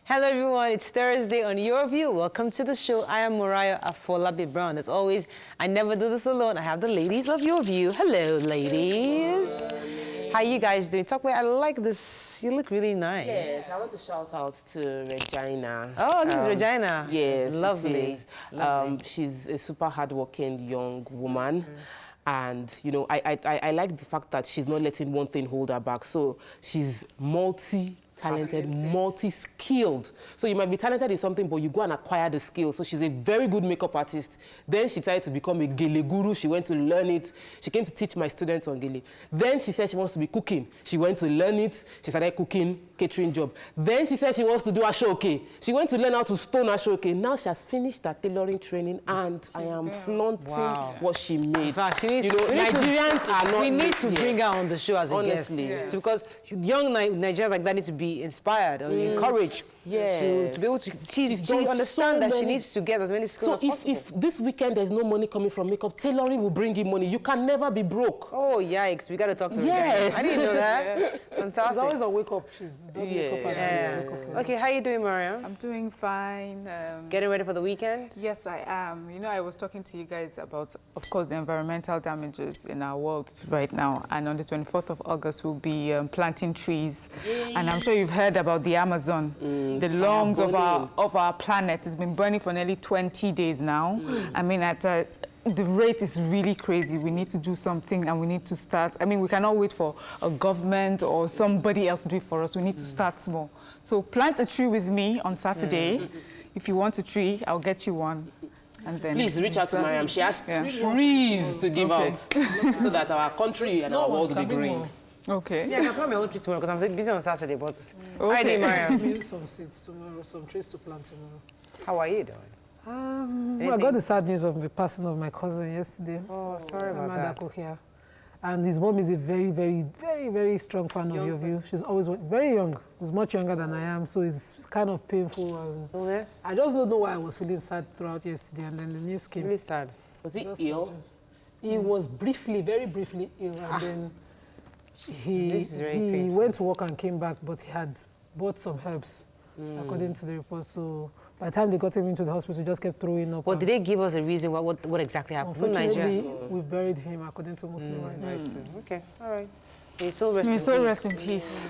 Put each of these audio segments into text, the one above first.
Hello everyone, it's Thursday on Your View. Welcome to the show. I am Mariah Afolabi Brown. As always, I never do this alone. I have the ladies of Your View. Hello, ladies. How you guys doing? Talk I like this. You look really nice. Yes, I want to shout out to Regina. Oh, this is Regina. Yes, lovely. Lovely. She's a super hardworking young woman. And, you know, I like the fact that she's not letting one thing hold her back. So she's multi-talented, multi-skilled. So you might be talented in something, but you go and acquire the skill. So she's a very good makeup artist. Then she tried to become a gele guru. She went to learn it. She came to teach my students on gele. Then she said she wants to be cooking. She went to learn it. She started cooking, catering job. Then she said she wants to do ashoke. She went to learn how to stone ashoke. Now she has finished her tailoring training, and I am flaunting what she made. In fact, she needs, you know, Nigerians are not. We need to bring her on the show as a guest. Yes. So because young Nigerians like that need to be inspired or encouraged to be able to. She understand that she needs to get as many skills as possible. If this weekend there's no money coming from makeup, tailoring will bring in money. You can never be broke. Oh yikes! We got to talk to her. Yes. I didn't know that. Fantastic. She's always a wake up. She's Okay, how you doing, Maria? I'm doing fine. Getting ready for the weekend? Yes, I am. You know, I was talking to you guys about, of course, the environmental damages in our world right now. And on the 24th of August, we'll be planting trees. And I'm sure you've heard about the Amazon. The lungs of our planet has been burning for nearly 20 days now. I mean, the rate is really crazy. We need to do something, and we need to start. I mean, we cannot wait for a government or somebody else to do it for us. We need to start small. So plant a tree with me on Saturday. If you want a tree, I'll get you one. And then please reach out to Mariam. She has trees to give out so that our country and our world will be green. Okay. Yeah, I can plant my own tree tomorrow because I'm busy on Saturday, but I need Mariam. Maybe some seeds tomorrow, some trees to plant tomorrow. How are you doing? Well, I got the sad news of the passing of my cousin yesterday. Oh, sorry about that. Here. And his mom is a very, very, very, very strong fan of Your View. She's always very young. She's much younger than I am, so it's kind of painful. And Illness? I just don't know why I was feeling sad throughout yesterday, and then the news came. Really sad. Was he ill? He was very briefly ill, and then he went to work and came back, but he had bought some herbs, according to the report. So by the time they got him into the hospital, he just kept throwing up. Well, did they give us a reason what exactly happened? Unfortunately, we've buried him according to Muslim rites. Okay, all right. May so rest in peace.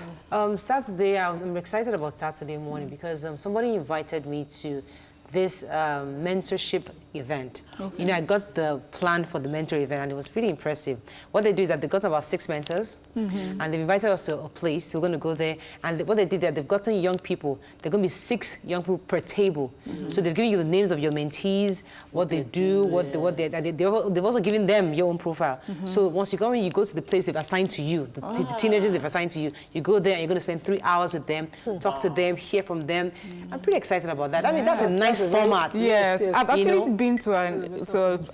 Saturday, I'm excited about Saturday morning because somebody invited me to this mentorship event. You know, I got the plan for the mentor event and it was pretty impressive. What they do is that they got about 6 mentors and they've invited us to a place. So we're going to go there. And what they did there, they've gotten young people. They're going to be 6 young people per table. So they've given you the names of your mentees, what they do, they've also given them your own profile. So once you go in, you go to the place they've assigned to you, the teenagers they've assigned to you. You go there and you're going to spend 3 hours with them, talk to them, hear from them. I'm pretty excited about that. I mean, that's a nice format. Yes. I've actually been to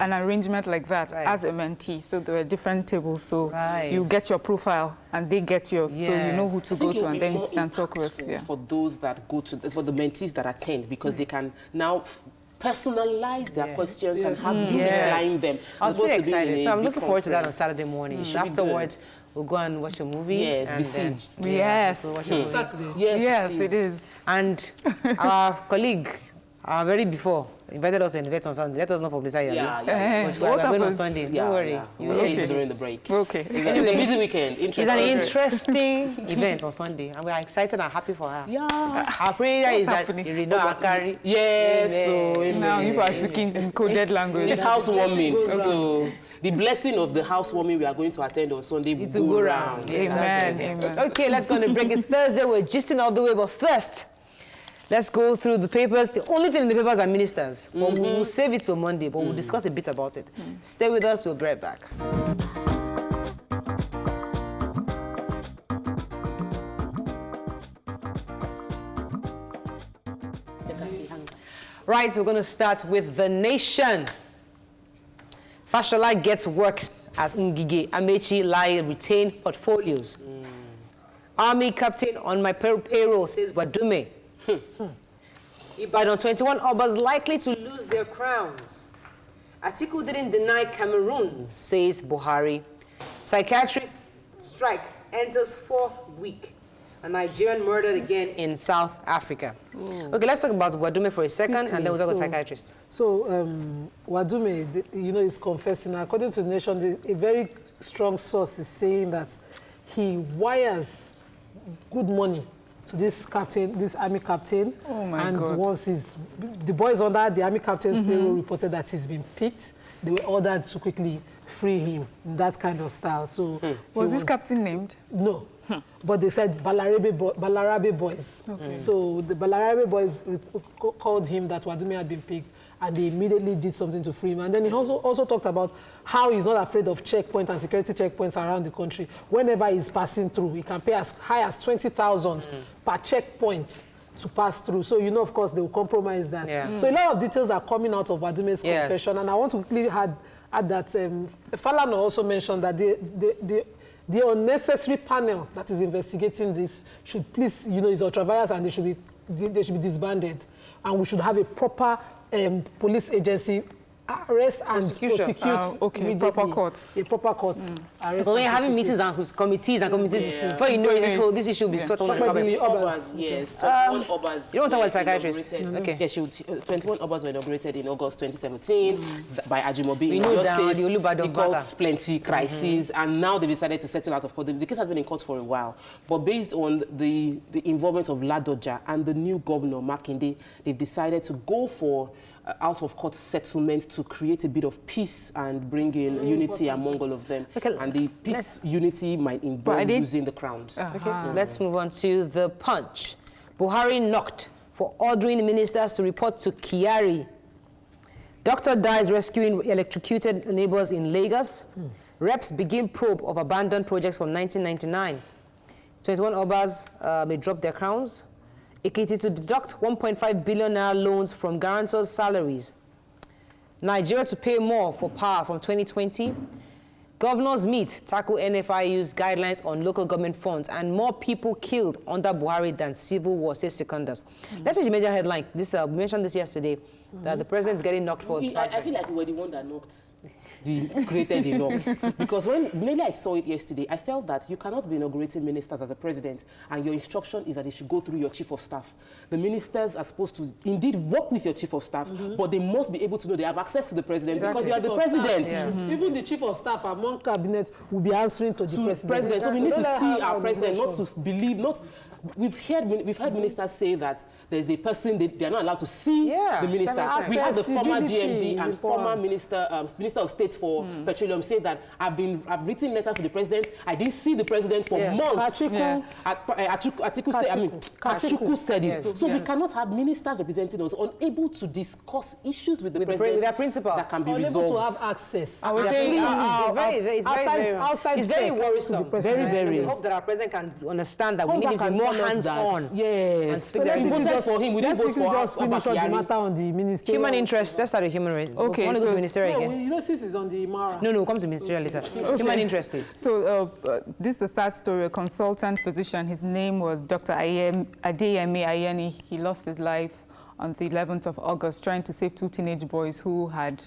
an arrangement like that as a mentee. So there were different tables. So you get your profile and they get yours. So you know who to go to and then you can talk with. For those that go to, for the mentees that attend, because they can now personalize their questions and have you replying them. I was pretty excited. So I'm looking forward to that on Saturday morning. So afterwards, we'll go and watch a movie. Yes, and besieged. Saturday. Yes, it is. And our colleague, very before, invited us to invite on Sunday. Let us not publicize it. We're going on Sunday. Don't worry. You will say it during the break. Okay. Anyway, a busy weekend. It's an interesting event on Sunday, and we're excited and happy for her. Yeah. Our prayer is that you read Akari. Yes. So now you are speaking in coded language. It's housewarming. So the blessing of the housewarming we are going to attend on Sunday will go round. Amen. Okay, let's go on the break. It's Thursday. We're gisting all the way, but first, let's go through the papers. The only thing in the papers are ministers. But we'll save it till Monday, but we'll discuss a bit about it. Stay with us. We'll be right back. Right, we're going to start with The Nation. Fashola gets works as Ngige. Amechi Lai retain portfolios. Army captain on my payroll, says Wadume. Ibadan 21 Obas likely to lose their crowns. Atiku didn't deny Cameroon, says Buhari. Psychiatrist strike enters 4th week. A Nigerian murdered again in South Africa. Okay, let's talk about Wadume for a second, Quickly, and then we'll talk about so- psychiatrist. So Wadume, is confessing. According to the Nation, a very strong source is saying that he wires good money to this captain, this army captain. Oh my and God. once the boys under the army captain's payroll reported that he's been picked, they were ordered to quickly free him in that kind of style. So he Was this captain named? No. But they said Balarabe boys. Okay. So the Balarabe boys called him that Wadume had been picked, and they immediately did something to free him. And then he also talked about how he's not afraid of checkpoints and security checkpoints around the country. Whenever he's passing through, he can pay as high as 20,000 per checkpoint to pass through. So, of course, they will compromise that. Yeah. So a lot of details are coming out of Wadume's Yes. confession. And I want to quickly add that Falana also mentioned that the unnecessary panel that is investigating this should please, is ultra-vires, and they should be disbanded. And we should have a proper police agency arrest and prosecute okay, immediately. proper courts. A proper court. Arrest But when and you're having prosecute. meetings and committees and committees, Yeah. before you know it, this issue will be swept under the Talk about carpet. the others. Obas, yes. 21 Obas. you don't talk about were psychiatrists. inaugurated. Okay. Yes, 21 Obas were inaugurated in August 2017 by Ajimobi. We in know Oyo that, State. the Olubadan It caused Baka. plenty crises, and now they decided to settle out of court. The case has been in court for a while, but based on the involvement of Ladoja and the new governor, Makinde, they've decided to go for out-of-court settlement to create a bit of peace and bring in unity among all of them. Okay, And the peace unity might involve losing the crowns. Okay, let's move on to the Punch. Buhari knocked for ordering ministers to report to Kyari. Doctor dies rescuing electrocuted neighbors in Lagos. Reps begin probe of abandoned projects from 1999. 21 Obas may drop their crowns. Ekiti to deduct 1.5 billion naira loans from guarantors' salaries. Nigeria to pay more for power from 2020. Governors meet, tackle NFIU's guidelines on local government funds, and more people killed under Buhari than civil war, says Secondus. Let's see the major headline. We mentioned this yesterday, that the president's getting knocked for. I feel like we were the one that knocked, created the knocks. Because maybe I saw it yesterday, I felt that you cannot be inaugurating ministers as a president, and your instruction is that they should go through your chief of staff. The ministers are supposed to indeed work with your chief of staff, but they must be able to know they have access to the president because you are the president. Even the chief of staff among cabinet will be answering to the president. So we need to don't see let her our have president, not impression. to believe, we've heard ministers say that there's a person they are not allowed to see the minister. several We had the former Accessibility GMD and is former important. minister of state for petroleum say that I've written letters to the president. I didn't see the president for months. Atiku said it. So we cannot have ministers representing us unable to discuss issues with the president with their principal. that can be Unable resolved. to have access. It's very tech worrisome. to the president. Very. We hope that our president can understand that Come we need him back to be and more tell us that. hands-on. Yes. So let's we quickly voted for him. We didn't vote for just finish up the Kyari. matter on the ministerial. Human interest. Let's start with human rights. Okay, I want to go to so- ministerial No, again. since it's on the Mara. No, we'll come to ministerial later. Human interest, please. So this is a sad story. A consultant physician, his name was Dr. Adeyemi Ayeni. He lost his life on the 11th of August trying to save two teenage boys who had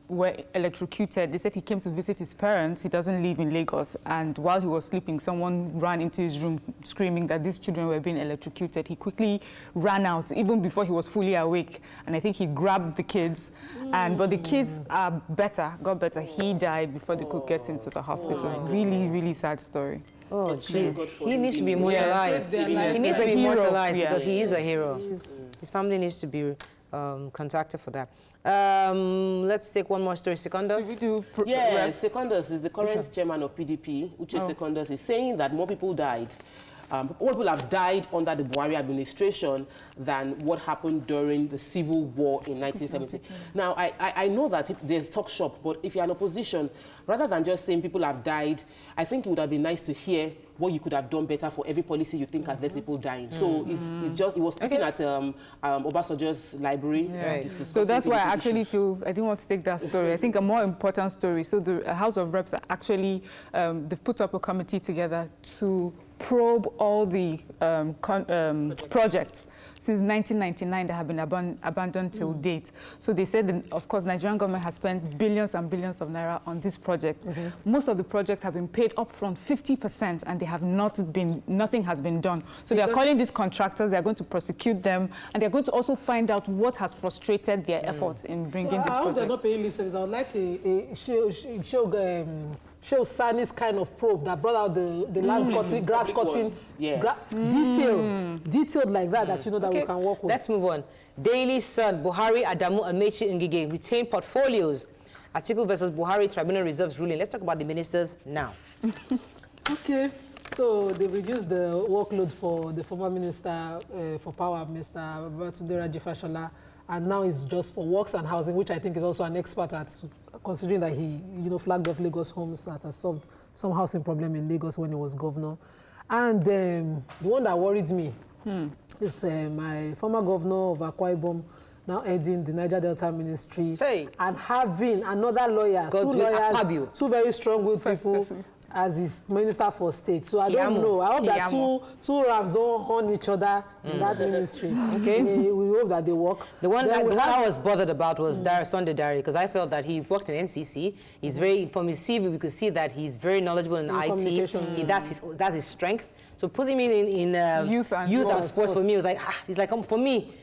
were electrocuted. They said he came to visit his parents. He doesn't live in Lagos. And while he was sleeping, someone ran into his room screaming that these children were being electrocuted. He quickly ran out, even before he was fully awake. And I think he grabbed the kids. But the kids are better, got better. He died before they could get into the hospital. Really, really sad story. Oh, Thank jeez. God for He needs to be him. immortalized. Yes. He needs to be He's a hero. immortalized Yeah. because he is a hero. His family needs to be contacted for that. Let's take one more story. Secondus. We do Yes, Secondus is the current chairman of PDP. Uche Secondus is saying that more people died. More people have died under the Buhari administration than what happened during the civil war in 1970. Now, I know that there's talk shop, but if you're in opposition, rather than just saying people have died, I think it would have been nice to hear what you could have done better for every policy you think has led people dying. So he was speaking at Obasanjo's library. Right. discussing So that's why I PDP actually issues. feel I didn't want to take that story. I think a more important story. So the House of Reps are actually they've put up a committee together to probe all the projects since 1999 that have been abandoned till date. So they said, that, of course, Nigerian government has spent billions and billions of naira on this project. Most of the projects have been paid up front 50%, and they have nothing has been done. So they are calling these contractors, they are going to prosecute them, and they're going to also find out what has frustrated their efforts in bringing this I hope project. they're not paying lip service. I would like a Shehu Sani's kind of probe that brought out the land cutting, grass cutting, Yes. detailed like that, that you know that we can work with. Let's move on. Daily Sun, Buhari, Adamu, Amechi, Ngige retain portfolios. Atiku versus Buhari, Tribunal reserves ruling. Let's talk about the ministers now. Okay, so they reduced the workload for the former minister for power, Mr. Babatunde Raji Fashola, and now it's just for works and housing, which I think is also an expert at, considering that he, flagged off Lagos Homes that has solved some housing problem in Lagos when he was governor. And the one that worried me is my former governor of Akwa Ibom, now heading the Niger Delta Ministry, and having another lawyer, two very strong-willed people as his minister for state. So I don't know. I hope that two rams don't horn each other in that ministry. Okay, we hope that they work. The one that I was bothered about was Sunday Dare, because I felt that he worked in NCC. He's very, from his CV, we could see that he's very knowledgeable in IT. That's his strength. So putting me in youth and sports for me was like, he's like, for me,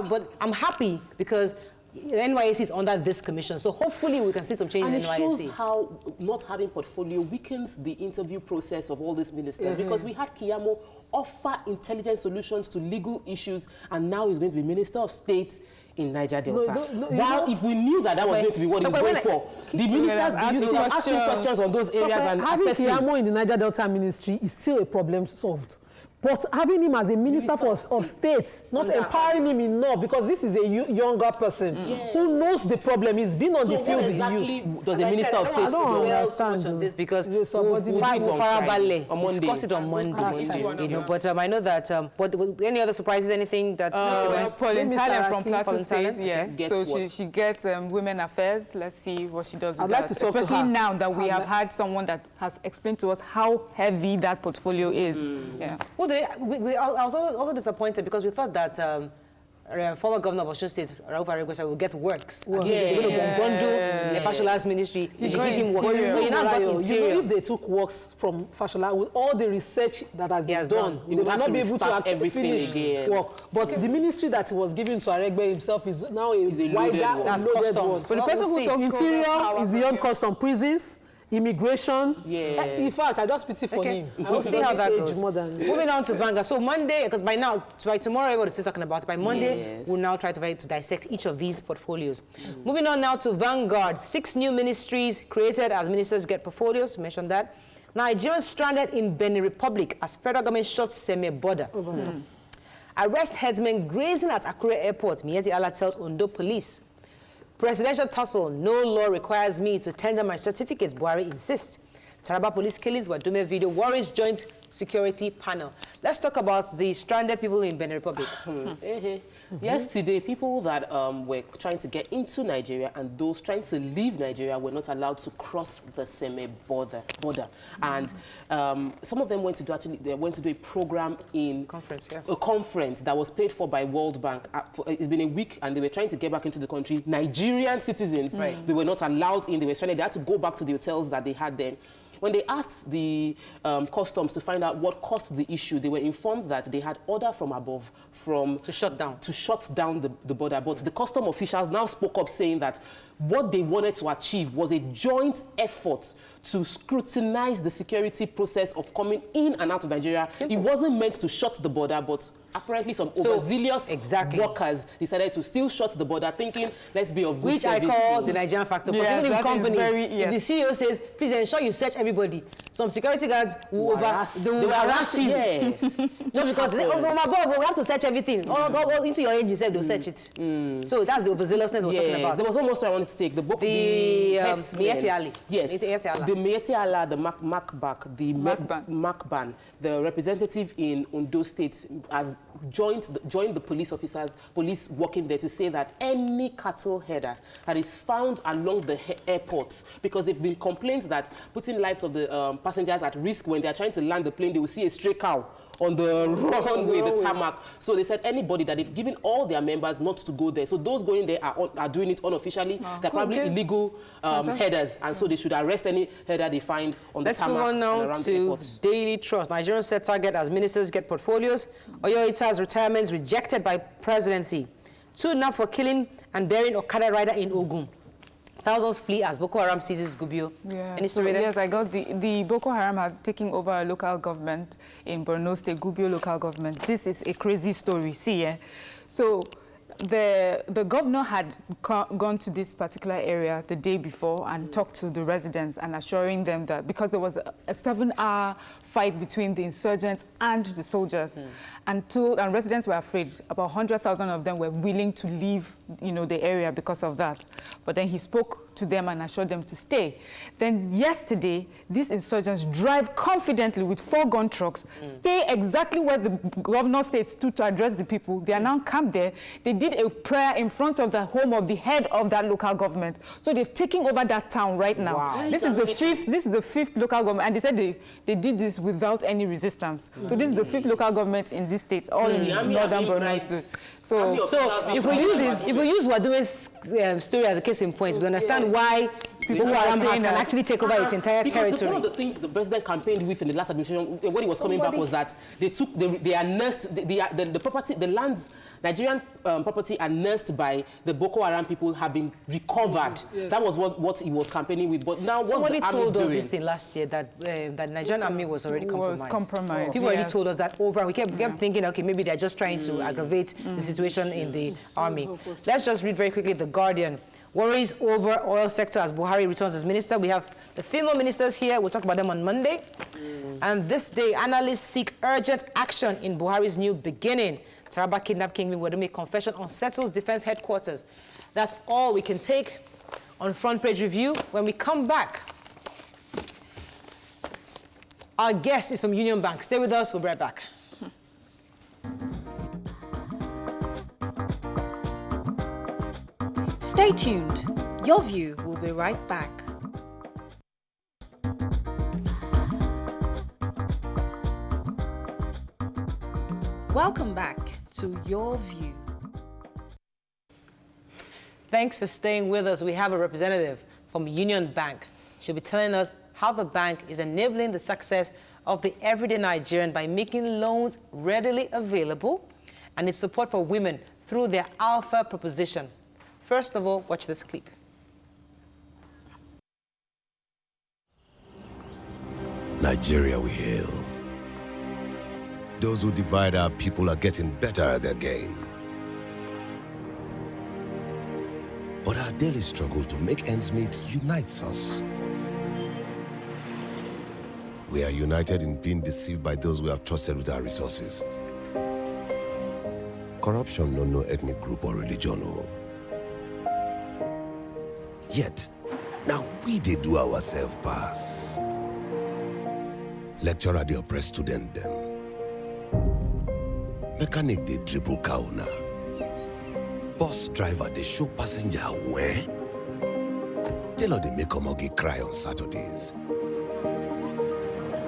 but I'm happy because NYSC is under this commission. So hopefully we can see some change in NYSC. And it shows how not having portfolio weakens the interview process of all these ministers. Because we had Keyamo offer intelligent solutions to legal issues, and now he's going to be Minister of State in Niger Delta. While if we knew that was going to be what he's going for, the ministers are asking questions on those areas and having Keyamo in the Niger Delta ministry is still a problem solved. But having him as a minister of state, not empowering him enough, because this is a younger person who knows the problem. He's been on the field with you. Does the minister of state I don't understand on this because we'll discuss it on Monday. But I know that. But any other surprises? Anything that? Pauline Talent from Plateau State. Yes. So she gets women affairs. Let's see what she does with that. Especially now that we have had someone that has explained to us how heavy that portfolio is. Yeah. I was also disappointed because we thought that former governor of Osun State, Rauf Aregbesola, will get works. They're going to bundle Fashola's ministry. They give him work. If they took works from Fashola with all the research that has been done, they might not be able to finish work. But the ministry that was given to Aregbe himself is now a wider, loaded one. So the person who took interior is beyond custom, prisons, immigration. In fact, I just pity for him. We'll see how that goes. Moving on to Vanguard. So Monday, because by tomorrow everybody is still talking about it. By Monday, we'll now try to dissect each of these portfolios. Moving on now to Vanguard. 6 new ministries created as ministers get portfolios. Mentioned that. Nigerians stranded in Benin Republic as federal government shuts Seme border. Arrest headsmen grazing at Akure Airport. Miyetti Allah tells Ondo police. Presidential tussle. No law requires me to tender my certificates, Buhari insists. Taraba police killings were Dume video worries joint security panel. Let's talk about the stranded people in Benin Republic. Yesterday, people that were trying to get into Nigeria and those trying to leave Nigeria were not allowed to cross the Seme border. And some of them went to do a program in a conference that was paid for by World Bank. It's been a week and they were trying to get back into the country. Nigerian citizens, they were not allowed in. They were stranded. They had to go back to the hotels that they had there. When they asked the customs to find out what caused the issue, they were informed that they had order from above to shut down the border. But the custom officials now spoke up saying that what they wanted to achieve was a joint effort to scrutinize the security process of coming in and out of Nigeria. It wasn't meant to shut the border, but apparently some overzealous workers decided to still shut the border, thinking, let's be of good service. Which I call the Nigerian factor. Because even in companies, if the CEO says, please ensure you search everybody, some security guards will harass you. Just because they we have to search everything. All into your age, they'll search it. So that's the overzealousness we're talking about. There was one more story I wanted to take. The Miyetti Ali. Yes. The Miyetti Allah, the Makban, the representative in Ondo State, has joined the police working there to say that any cattle header that is found along the airport, because they've been complaints that putting lives of the passengers at risk when they are trying to land the plane, they will see a stray cow on the runway, the tarmac. So they said anybody that they've given all their members not to go there. So those going there are doing it unofficially. They're probably illegal headers, and so they should arrest any header they find on the tarmac. Let's move on now to Daily Trust. Nigerians set target as ministers get portfolios. Oyo Ita's retirements rejected by presidency. 2 nabbed for killing and burying Okada rider in Ogun. Thousands flee as Boko Haram seizes Gubio. Yeah. Any story there? Yes, I got the Boko Haram have taken over a local government in Borno State, Gubio local government. This is a crazy story. See, so the governor had gone to this particular area the day before and talked to the residents and assuring them that because there was a 7-hour fight between the insurgents and the soldiers, and residents were afraid. About 100,000 of them were willing to leave, the area because of that. But then he spoke to them and assured them to stay. Then yesterday, these insurgents drive confidently with 4 gun trucks, stay exactly where the governor state stood to address the people. They are now camped there. They did a prayer in front of the home of the head of that local government. So they've taken over that town right now. Wow. This is the fifth local government, and they said they did this without any resistance. So this is the 5th local government in this state, all in northern Borno State. So if we use Wadume's story as a case in point, we understand why Boko Haram can actually take over its entire territory. One of the things the president campaigned with in the last administration when he was coming back was that they are nursed, the property, the lands, Nigerian property are nursed by the Boko Haram people have been recovered. Yes. That was what he was campaigning with. But now somebody told us this thing last year that the Nigerian army was already compromised. People already told us that over. We kept thinking, okay, maybe they're just trying to aggravate the situation in the army. Let's just read very quickly The Guardian. Worries over oil sector as Buhari returns as minister. We have the female ministers here. We'll talk about them on Monday. And this day, analysts seek urgent action in Buhari's new beginning. Taraba kidnapped King Wadume confession unsettles defense headquarters. That's all we can take on Front Page Review. When we come back, our guest is from Union Bank. Stay with us. We'll be right back. Stay tuned. Your View will be right back. Welcome back to Your View. Thanks for staying with us. We have a representative from Union Bank. She'll be telling us how the bank is enabling the success of the everyday Nigerian by making loans readily available and its support for women through their Alpha proposition. First of all, watch this clip. Nigeria we hail. Those who divide our people are getting better at their game. But our daily struggle to make ends meet unites us. We are united in being deceived by those we have trusted with our resources. Corruption no know ethnic group or religion. Yet, now we did do ourselves pass. Lecturer the oppressed student them. Mechanic they dribble counter. Bus driver they show passenger where. Tailor they make Omogi cry on Saturdays.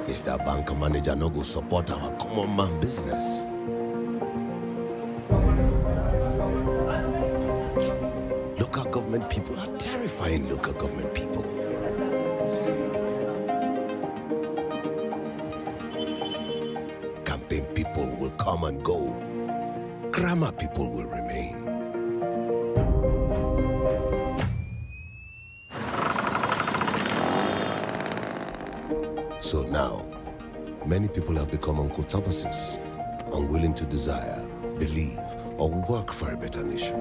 Mr. Bank manager no go support our common man business. Local government people are terrifying local government people. Campaign people will come and go. Grammar people will remain. So now, many people have become Uncle Thomases, unwilling to desire, believe, or work for a better nation.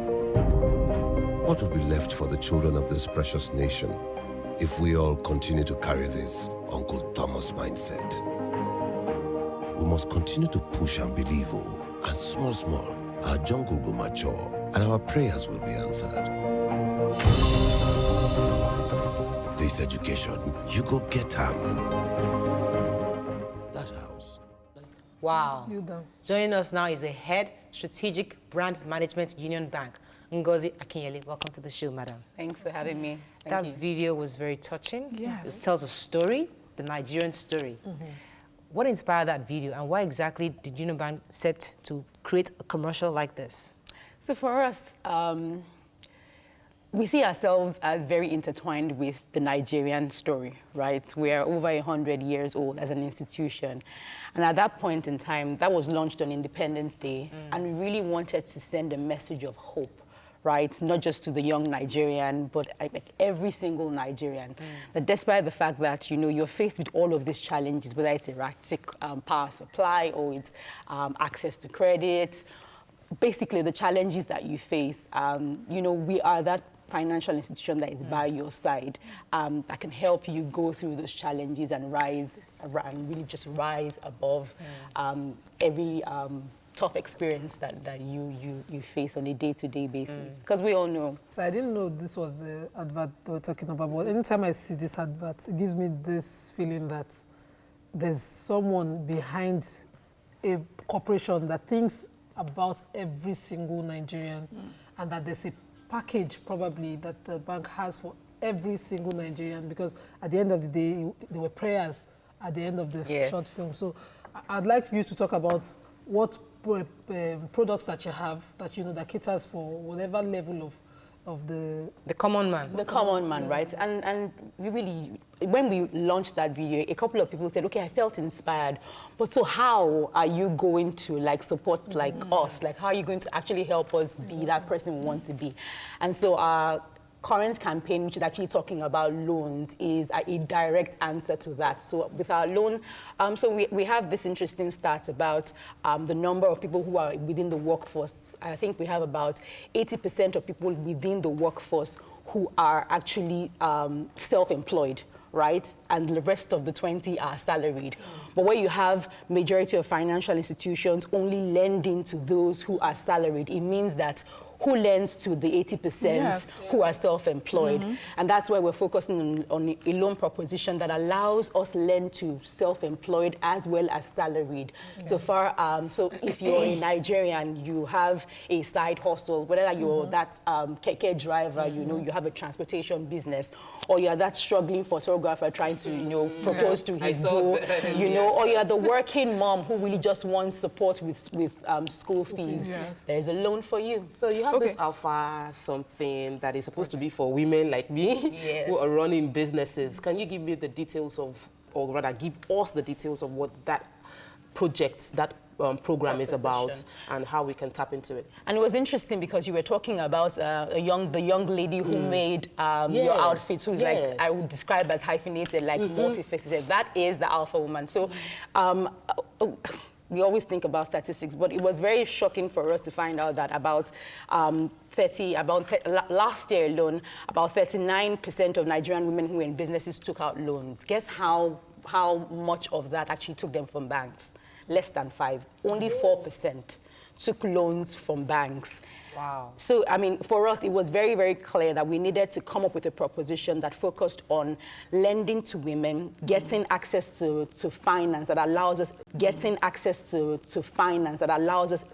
What will be left for the children of this precious nation if we all continue to carry this Uncle Thomas mindset? We must continue to push and believe, and small, our jungle will mature and our prayers will be answered. This education, you go get that house. Wow. You done. Joining us now is the head strategic brand management Union Bank, Ngozi Akinyele. Welcome to the show, madam. Thanks for having me. That video was very touching. Yes. It tells a story, the Nigerian story. what inspired that video, and why exactly did Unibank set to create a commercial like this? So for us, we see ourselves as very intertwined with the Nigerian story, right? We are over 100 years old as an institution. And at that point in time, that was launched on Independence Day, and we really wanted to send a message of hope, right? Not just to the young Nigerian, but like every single Nigerian. That despite the fact that, you're faced with all of these challenges, whether it's erratic power supply or it's access to credit, basically the challenges that you face, we are that financial institution that is by your side, that can help you go through those challenges and really just rise above every tough experience that you face on a day-to-day basis. Because we all know. So I didn't know this was the advert they were talking about, but anytime I see this advert, it gives me this feeling that there's someone behind a corporation that thinks about every single Nigerian, and that there's a package probably that the bank has for every single Nigerian, because at the end of the day, there were prayers at the end of the short film. So I'd like you to talk about what products that you have that that caters for whatever level of the common man. The common man, right? And we really, when we launched that video, a couple of people said, okay, I felt inspired, but so how are you going to support us? Like, how are you going to actually help us be that person we want to be? And so our current campaign, which is actually talking about loans, is a direct answer to that. So with our loan, so we have this interesting stat about the number of people who are within the workforce. I think we have about 80% of people within the workforce who are actually self-employed, right? And the rest of the 20 are salaried. But where you have majority of financial institutions only lending to those who are salaried, it means that who lends to the 80% who are self-employed. And that's why we're focusing on a loan proposition that allows us lend to self-employed as well as salaried. So if you're a Nigerian, you have a side hustle, whether you're that keke driver, you have a transportation business, or you're that struggling photographer trying to, propose to his boo, or you're the working mom who really just wants support with school fees. There's a loan for you. So you have this alpha something that is supposed to be for women like me who are running businesses. Can you give me the details of, or rather give us the details of what that project, that program is about, and how we can tap into it? And it was interesting because you were talking about the young lady who made your outfits, who's like, I would describe as hyphenated, like multifaceted. That is the alpha woman. So we always think about statistics, but it was very shocking for us to find out that about last year alone, about 39% of Nigerian women who were in businesses took out loans. Guess how much of that actually took them from banks? Less than 5%. Only 4% took loans from banks. Wow. So, I mean, for us, it was very, very clear that we needed to come up with a proposition that focused on lending to women, getting access to finance that allows us,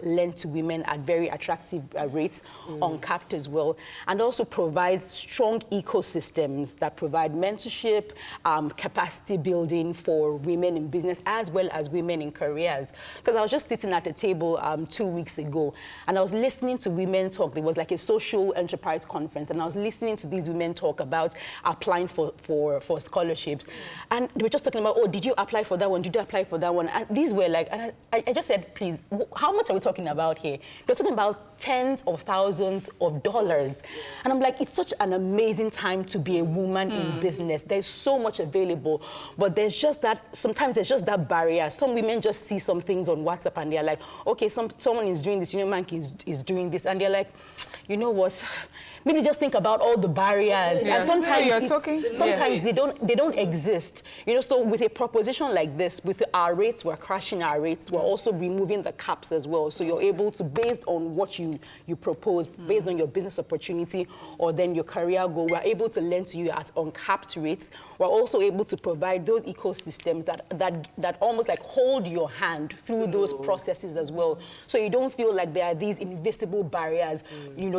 lend to women at very attractive rates, uncapped as well, and also provides strong ecosystems that provide mentorship, capacity building for women in business as well as women in careers. Because I was just sitting at a table 2 weeks ago, and I was listening to women talk. There was like a social enterprise conference, and I was listening to these women talk about applying for scholarships. And they were just talking about, oh, did you apply for that one? Did you apply for that one? And these were like, and I just said, please, how much are we talking about here? They're talking about tens of thousands of dollars. And I'm like, it's such an amazing time to be a woman in business. There's so much available, but there's just that, sometimes there's just that barrier. Some women just see some things on WhatsApp and they're like, okay, someone is doing this, Unibank is doing this, and they're like, you know what? Maybe just think about all the barriers. Yeah. And sometimes, sometimes they don't exist. So with a proposition like this, with our rates, we're crashing our rates. We're also removing the caps as well. So you're able to, based on what you propose, based on your business opportunity or then your career goal, we're able to lend to you at uncapped rates. We're also able to provide those ecosystems that almost like hold your hand through those processes as well. So you don't feel like there are these invisible barriers, you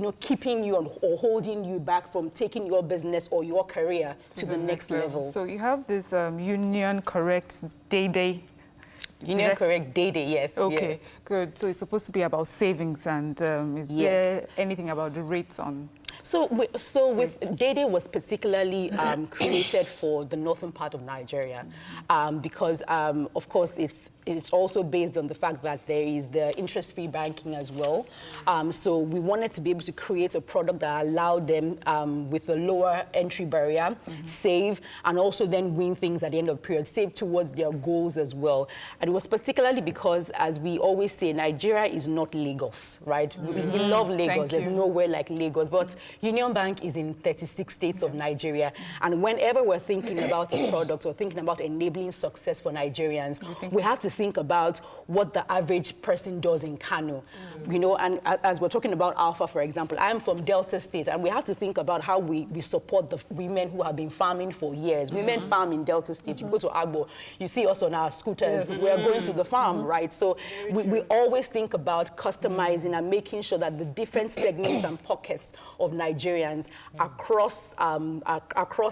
know, keeping you or holding you back from taking your business or your career to the next level. So you have this Union Correct Day. Union Correct Day, yes. Okay, yes. good. So it's supposed to be about savings, and is there anything about the rates on? So with Day was particularly created for the northern part of Nigeria, because of course it's also based on the fact that there is the interest-free banking as well. So we wanted to be able to create a product that allowed them with a lower entry barrier, save, and also then win things at the end of the period, save towards their goals as well. And it was particularly because, as we always say, Nigeria is not Lagos, right? We love Lagos. There's nowhere like Lagos, but Union Bank is in 36 states of Nigeria. And whenever we're thinking about a product or thinking about enabling success for Nigerians, we have to think about what the average person does in Kano. You know, and as we're talking about Alpha, for example, I'm from Delta State, and we have to think about how we support the women who have been farming for years. Women farm in Delta State. You go to Agbo, you see us on our scooters. We're going to the farm, right? So we always think about customizing and making sure that the different segments and pockets of Nigerians across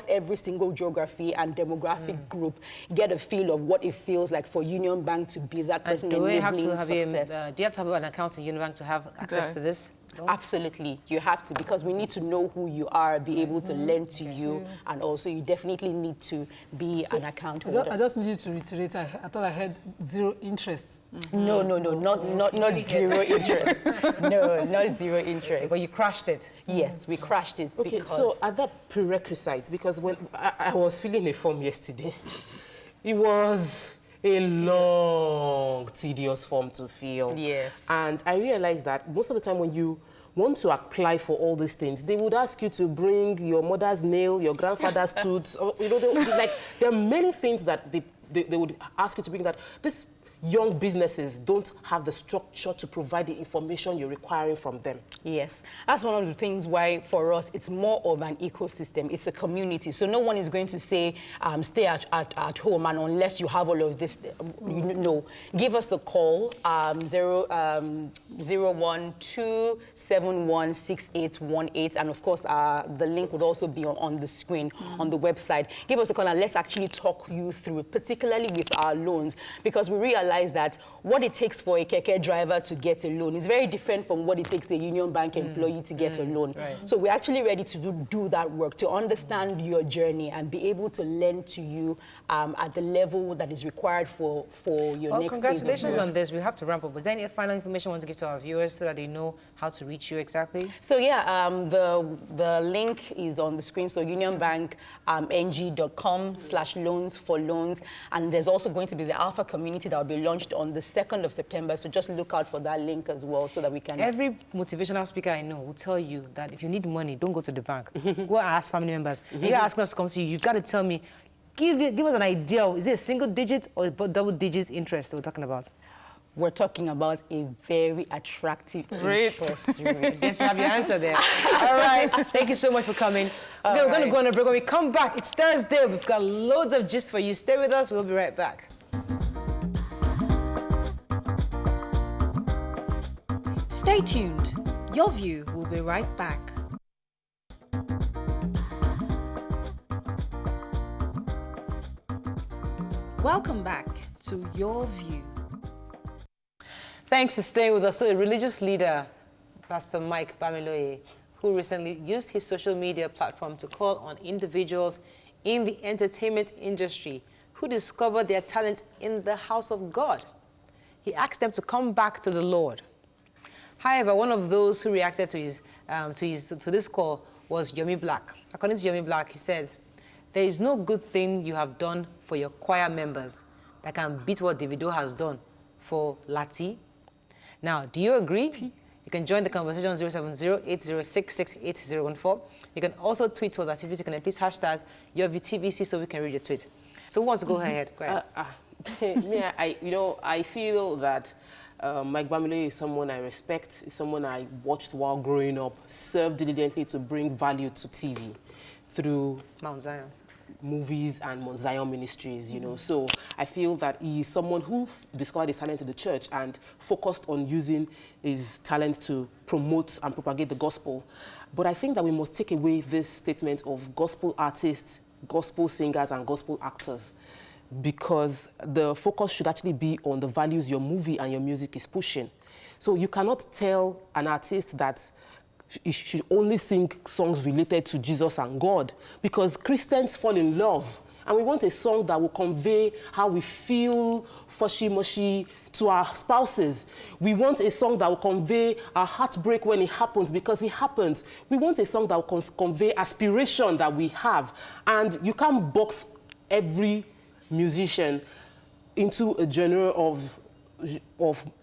every single geography and demographic group get a feel of what it feels like for Union Bank to be that person enabling success. Do you have to have an account in Union Bank to have access to this? Absolutely, you have to, because we need to know who you are, be able to lend to you, and also you definitely need to be an account holder. I just need you to reiterate. I thought I heard zero interest. No, not zero interest. No, not zero interest. But you crashed it. Yes, we crashed it. Okay, because so at that prerequisite, because when I was filling a form yesterday, it was a long, tedious form to fill. Yes. And I realized that most of the time when you want to apply for all these things, they would ask you to bring your mother's nail, your grandfather's tooth, or, you know, like, there are many things that they would ask you to bring that this young businesses don't have the structure to provide the information you're requiring from them. Yes, that's one of the things why for us it's more of an ecosystem. It's a community. So no one is going to say stay at home, and unless you have all of this, no. Give us the call 012716818, and of course the link would also be on the screen on the website. Give us a call and let's actually talk you through it, particularly with our loans, because we realize that what it takes for a keke driver to get a loan is very different from what it takes a Union Bank employee to get a loan. Right. So we're actually ready to do that work, to understand your journey and be able to lend to you at the level that is required for your next congratulations phase of on this. We have to wrap up. Was there any final information you want to give to our viewers so that they know how to reach you exactly? So yeah, the link is on the screen. So unionbankng.com/loans for loans, and there's also going to be the Alpha community that will be launched on the 2nd of September. So just look out for that link as well, so that we can. Every motivational speaker I know will tell you that if you need money, don't go to the bank. Go and ask family members. If you're asking us to come to you, you've got to tell me. Give us an idea. Is it a single digit or double digit interest we're talking about? We're talking about a very attractive interest rate. Guess you have your answer there. All right. Thank you so much for coming. Okay, we're going to go on a break. When we come back, it's Thursday. We've got loads of gist for you. Stay with us. We'll be right back. Stay tuned. Your View will be right back. Welcome back to Your View. Thanks for staying with us. So a religious leader, Pastor Mike Bamiloye, who recently used his social media platform to call on individuals in the entertainment industry who discovered their talent in the house of God. He asked them to come back to the Lord. However, one of those who reacted to this call was Yomi Black. According to Yomi Black, he said, "There is no good thing you have done for your choir members that can beat what Davido has done for Lati." Now, do you agree? You can join the conversation on 070-8066-8014. You can also tweet to us at TVC Connect. Please hashtag YourViewTVC so we can read your tweet. So who wants to go ahead? Go ahead. I feel that Mike Bamiloye is someone I respect, is someone I watched while growing up, served diligently to bring value to TV through Mount Zion. movies and Mount Zion Ministries, you know. So I feel that he is someone who discovered his talent in the church and focused on using his talent to promote and propagate the gospel. But I think that we must take away this statement of gospel artists, gospel singers, and gospel actors, because the focus should actually be on the values your movie and your music is pushing. So you cannot tell an artist that you should only sing songs related to Jesus and God, because Christians fall in love, and we want a song that will convey how we feel fushy-mushy to our spouses. We want a song that will convey our heartbreak when it happens, because it happens. We want a song that will convey aspiration that we have, and you can't box every musician into a genre of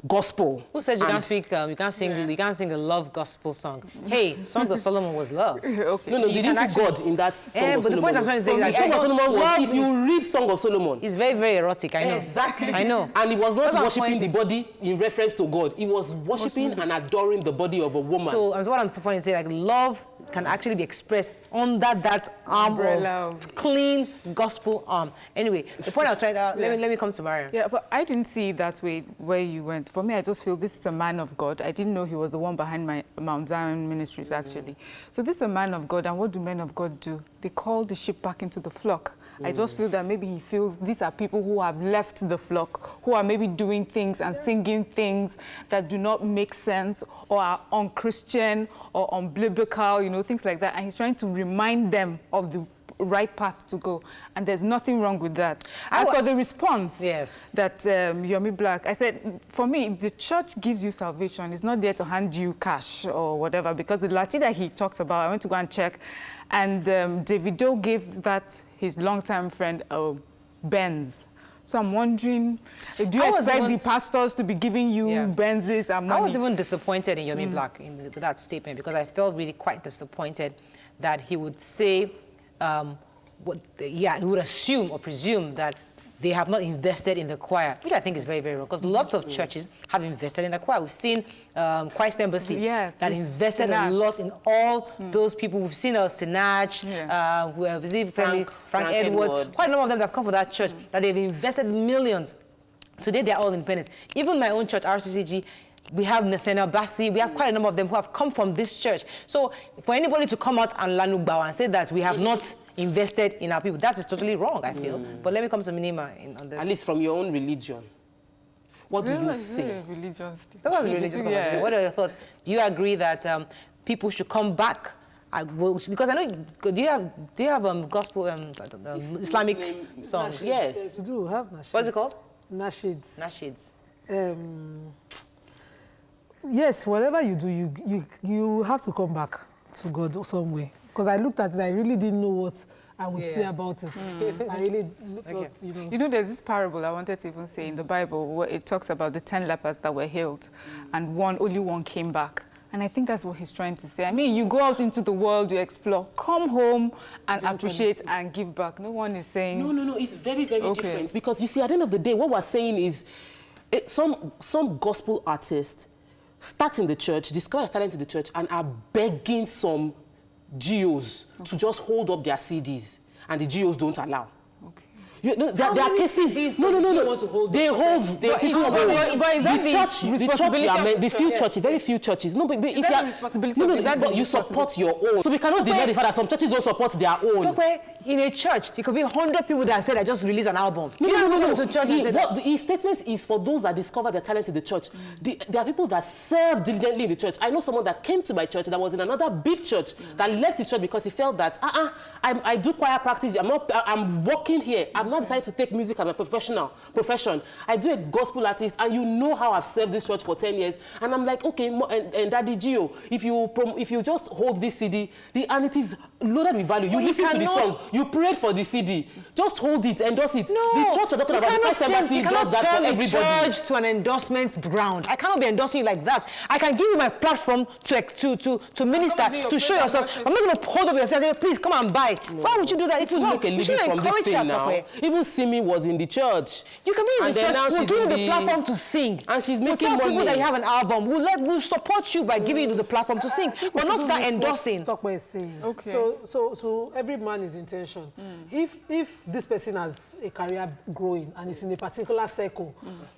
gospel. Who says you can't speak? You can't sing. You can't sing a love gospel song. Hey, Songs of Solomon was love. Okay. No, So they didn't put God in that Song of but Solomon. the point I'm trying to say is that Song of Solomon was, if you read Song of Solomon, it's very, very erotic. I know. exactly. I know. And he was not That's what I'm worshiping the pointing. body in reference to God. He was worshiping and adoring the body of a woman. So what I'm trying to say, like, love can actually be expressed under that arm Umbrella of clean gospel arm. Anyway, the point I was trying to, let me come to Mariam. Yeah, but I didn't see it that way where you went. For me, I just feel this is a man of God. I didn't know he was the one behind my Mount Zion Ministries, actually. So this is a man of God, and what do men of God do? They call the sheep back into the flock. I just feel that maybe he feels these are people who have left the flock, who are maybe doing things and singing things that do not make sense or are unchristian or unbiblical, you know, things like that. And he's trying to remind them of the right path to go. And there's nothing wrong with that. As for the response that Yomi Black, I said, for me, the church gives you salvation. It's not there to hand you cash or whatever, because the Lati that he talked about, I went to go and check, and Davido gave that his longtime friend Benz. So I'm wondering, do you expect the pastors to be giving you Benzes and money? I was even disappointed in Yomi Black in that statement, because I felt really quite disappointed that he would say, he would assume or presume that they have not invested in the choir, which I think is very, very wrong, because lots of churches have invested in the choir. We've seen Christ Embassy that invested a lot in all those people. We've seen Sinach, we have seen Frank Edwards. Quite a number of them that have come from that church, that they've invested millions. Today, they're all independent. Even my own church, RCCG, we have Nathaniel Bassi, we have quite a number of them who have come from this church. So for anybody to come out and Lanugbawa and say that we have not invested in our people, that is totally wrong, I feel. But let me come to Minima on this. At least from your own religion. What do you say? Religious. That's not a religious conversation. What are your thoughts? Do you agree that people should come back? Because I know, do you have gospel, Islamic songs? Nasheeds. Yes. We do have nasheeds. What's it called? Nasheeds. Nasheeds. Yes, whatever you do, you have to come back to God some way. Because I looked at it, I really didn't know what I would say about it. I really thought, You know, there's this parable I wanted to even say in the Bible where it talks about the 10 lepers that were healed, and only one came back. And I think that's what he's trying to say. I mean, you go out into the world, you explore, come home and appreciate and give back. No one is saying... No, it's very, very different. Because you see, at the end of the day, what we're saying is some gospel artists start in the church, discover talent in the church, and are begging some GOs to just hold up their CDs, and the GOs don't allow. There are cases. No. They hold. They people hold. But is that the church? The few churches, very few churches. No, but if you are responsibility, but you support your own. So we cannot deny the fact that some churches don't support their own. In a church, there could be 100 people that say I just released an album. No. To church and say that. His statement is for those that discover their talent in the church. There are people that serve diligently in the church. I know someone that came to my church that was in another big church that left his church because he felt that I do choir practice. I'm working here. I'm not decided to take music as my profession. I do a gospel artist, and you know how I've served this church for 10 years. And I'm like, okay, and Daddy Gio, if you just hold this CD, and it is loaded with value. You listen to the song, you prayed for the CD. Just hold it, endorse it. No, the church you're talking about, the Christ Embassy does that for everybody. Church to an endorsement ground. I cannot be endorsing you like that. I can give you my platform to minister, to show yourself. I'm not going to hold up yourself and say, please come and buy. Why would you do that? It's wrong. Make a living from this thing now. Even Simi was in the church. You can be in the church. We'll give you the platform to sing. And she's making money. Tell people that you have an album. We'll support you by giving you the platform to sing. We're not start endorsing. What is saying. Okay. So so every man is intention. If this person has a career growing and is in a particular circle,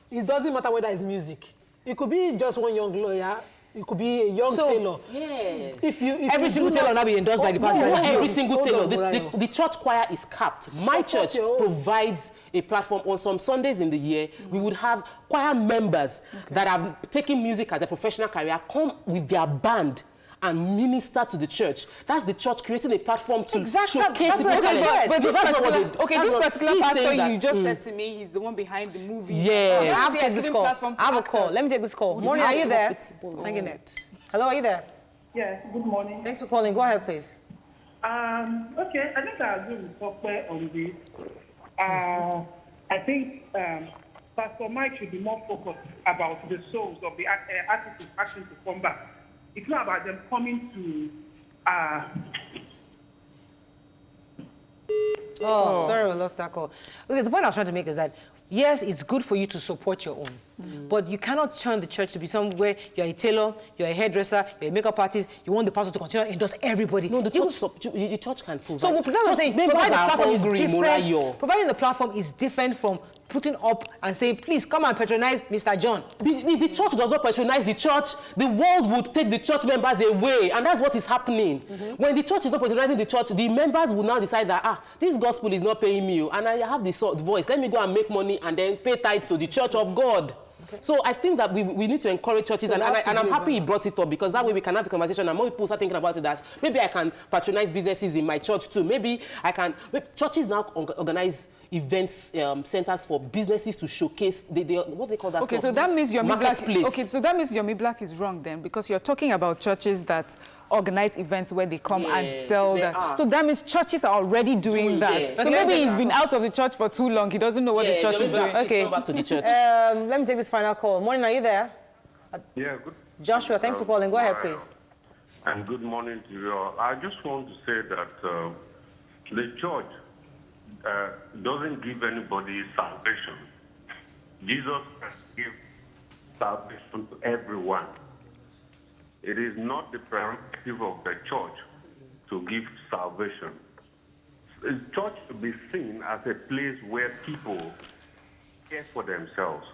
it doesn't matter whether it's music. It could be just one young lawyer. It could be a young tailor. Yes. If Every single tailor now be endorsed by the pastor. Every single Hold tailor. on, The church choir is capped. My church provides a platform on some Sundays in the year. We would have choir members that have taken music as a professional career come with their band and minister to the church. That's the church creating a platform to Exactly. showcase That's what I people's said. talent. But this That's not what particular, they- okay, that's this not- particular he's pastor saying you that. just said to me, he's the one behind the movie. Yes. I have to take Giving this call. platform to I have a call. actors. Let me take this call. Morning, are you there? Hang in there. Hello, are you there? Yes, good morning. Thanks for calling. Go ahead, please. Okay, I think I agree with Tokwe on this. I think Pastor Mike should be more focused about the souls of the artists asking to come back. It's not about them coming to. Sorry, we lost that call. Okay, the point I was trying to make is that, yes, it's good for you to support your own, but you cannot turn the church to be somewhere you're a tailor, you're a hairdresser, you're a makeup artist, you want the pastor to continue to endorse everybody. No, the church can provide. So that's what I'm saying. Members Providing the are platform is hungry, different. Morayo. Providing the platform is different from putting up and saying, please come and patronize Mr. John. The church does not patronize the church. The world would take the church members away, and that's what is happening. When the church is not patronizing the church, the members will now decide that, this gospel is not paying me, and I have the voice. Let me go and make money and then pay tithes to the church of God. Okay. So I think that we need to encourage churches, and I'm happy he brought it up, because that way we can have the conversation and more people start thinking about it, that maybe I can patronize businesses in my church too. Maybe I can. Churches now organize events, centers for businesses to showcase what they call that. Okay, stuff? so that means Yomi Black. Marketplace. Okay, so that means Yomi Black is wrong then, because you're talking about churches that organize events where they come and sell that. So that means churches are already doing that. Yes. So maybe he's been out of the church for too long. He doesn't know what the church is doing. Okay. Go back to the church. Let me take this final call. Morning, are you there? Yeah, good. Joshua, thanks for calling. Go ahead, please. And good morning to you all. I just want to say that the church doesn't give anybody salvation. Jesus gives salvation to everyone. It is not the prerogative of the church to give salvation. The church should be seen as a place where people care for themselves.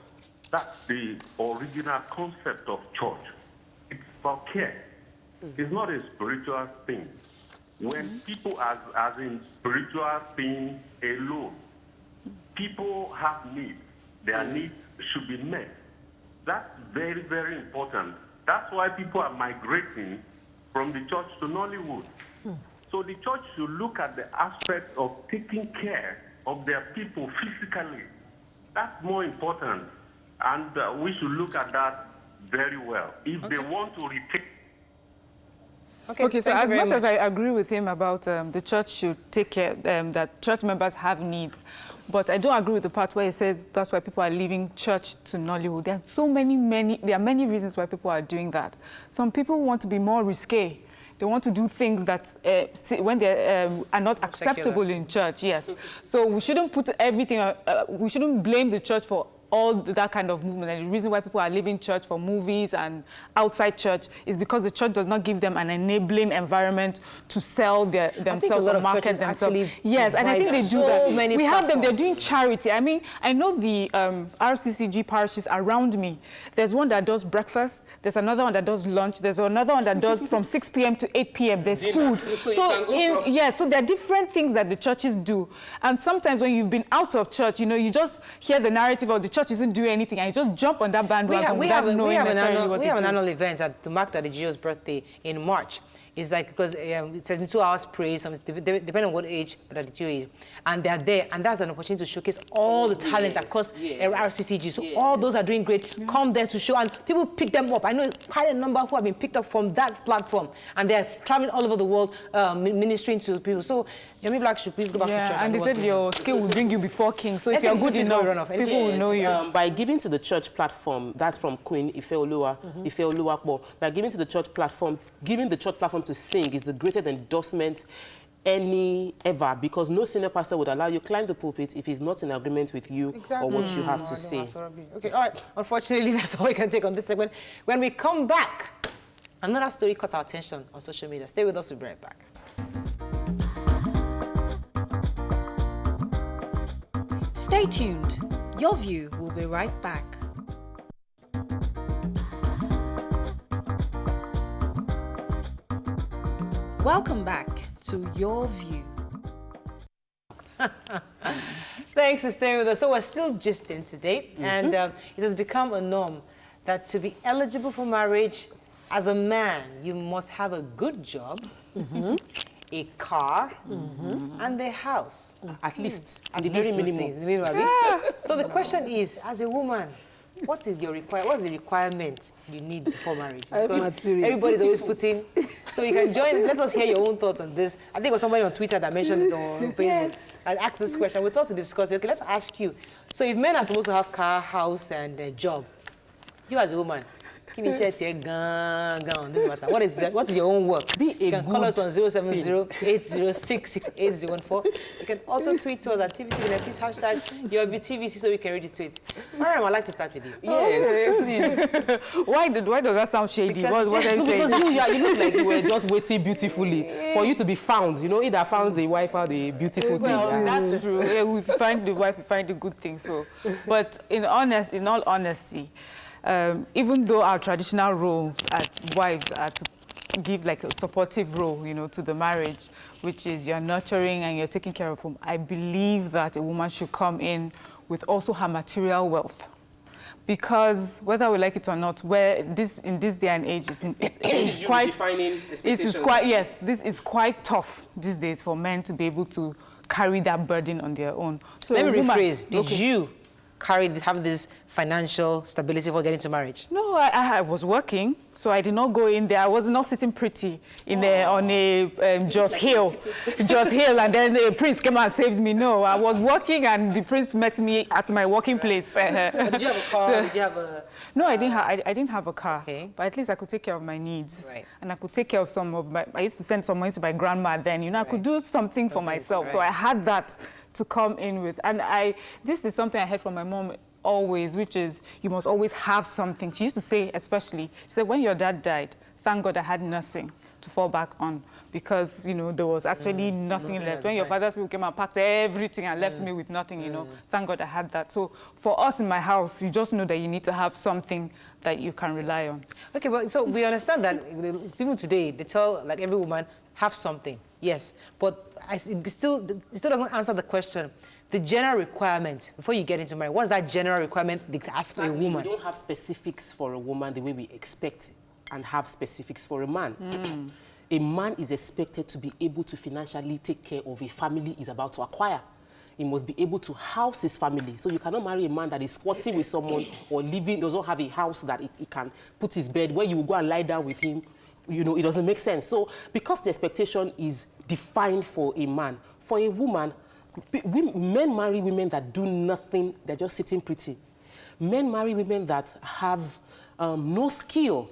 That's the original concept of church. It's about care. It's not a spiritual thing. When people, as in spiritual thing alone, people have needs. Their needs should be met. That's very, very important. That's why people are migrating from the church to Nollywood. So the church should look at the aspect of taking care of their people physically. That's more important. And we should look at that very well. If they want to retain. Okay, so as much as I agree with him about the church should take care, that church members have needs, but I don't agree with the part where he says that's why people are leaving church to Nollywood. There are so there are many reasons why people are doing that. Some people want to be more risque. They want to do things that when they are not acceptable in church, yes. So we shouldn't put everything, we shouldn't blame the church for all that kind of movement. And the reason why people are leaving church for movies and outside church is because the church does not give them an enabling environment to sell themselves or market themselves. Yes, and I think they do that. We have them, they're doing charity. I mean, I know the RCCG parishes around me. There's one that does breakfast, there's another one that does lunch, there's another one that does from 6 p.m. to 8 p.m. There's food. So there are different things that the churches do. And sometimes when you've been out of church, you just hear the narrative of the church isn't doing anything, and you just jump on that bandwagon without knowing necessarily what they do. We have an annual event to mark Daddy Gio's birthday in March. It's like, because it's 72 hours praise, depending on what age Daddy Gio is. And they're there, and that's an opportunity to showcase all the talent across RCCG. So all those are doing great. Come there to show, and people pick them up. I know quite a number who have been picked up from that platform, and they're traveling all over the world ministering to people. So Yomi Black should please go back to church. And they said your skill will bring you before King. So if you're good enough, people will know you. By giving to the church platform, that's from Queen Ifeoluwa, Ifeoluwapo. By giving to the church platform, giving the church platform to sing is the greatest endorsement ever, because no senior pastor would allow you climb the pulpit if he's not in agreement with you or what you have to say. Okay, all right. Unfortunately, that's all we can take on this segment. When we come back, another story caught our attention on social media. Stay with us, we'll be right back. Stay tuned. Your View will be right back. Welcome back to Your View. Thanks for staying with us. So we're still gisting today, and it has become a norm that to be eligible for marriage as a man, you must have a good job, a car, and a house. At least. At the very minimum. So the question is, as a woman, what is the requirement you need before marriage? Because everybody's always putting. So you can join. Let us hear your own thoughts on this. I think it was somebody on Twitter that mentioned this on Facebook. I asked this question. We thought to discuss it. Okay, let's ask you. So if men are supposed to have car, house, and a job, you as a woman, give me shirt here, gun. This matter. What is your own work? You can call us on 070-806-6814. You can also tweet to us at TVTV, please hashtag YourViewTVC so we can read the tweets. Mariam, I'd like to start with you. Yes, please. Why does that sound shady? Because- What are you saying? Because you look like you were just waiting beautifully for you to be found. You know, either found the wife or the beautiful thing. Well, Yeah. that's true. Yeah, we find the wife, we find the good thing. So, but in all honesty, even though our traditional role as wives are to give like a supportive role, you know, to the marriage, which is you're nurturing and you're taking care of him, I believe that a woman should come in with also her material wealth. Because whether we like it or not, in this day and age, this is quite tough these days for men to be able to carry that burden on their own. So Let me rephrase. Did you have this financial stability for getting to marriage? No, I was working, so I did not go in there. I was not sitting pretty on a Just Hill, and then the prince came and saved me. No, I was working, and the prince met me at my working place. Did you have a car? Did you have a... No, I didn't have a car, Okay. but at least I could take care of my needs, Right. and I could take care of some of my. I used to send some money to my grandma then. You know, I could do something for myself. So I had that to come in with, and this is something I heard from my mom always, which is you must always have something. She used to say, especially, she said, when your dad died, thank God I had nothing to fall back on, because, you know, there was actually nothing left. When your father's people came and packed everything and left me with nothing, you know, thank God I had that. So for us in my house, you just know that you need to have something that you can rely on. Okay, but so we understand that even today, they tell like every woman, have something. Yes, but it still doesn't answer the question. The general requirement, before you get into marriage, what's that general requirement they ask for a woman? We don't have specifics for a woman the way we expect and have specifics for a man. A man is expected to be able to financially take care of a family he's about to acquire. He must be able to house his family. So you cannot marry a man that is squatting with someone or living, does not have a house that he can put his bed, where you will go and lie down with him. You know, it doesn't make sense. So because the expectation is defined for a man, for a woman, men marry women that do nothing, they're just sitting pretty. Men marry women that have no skill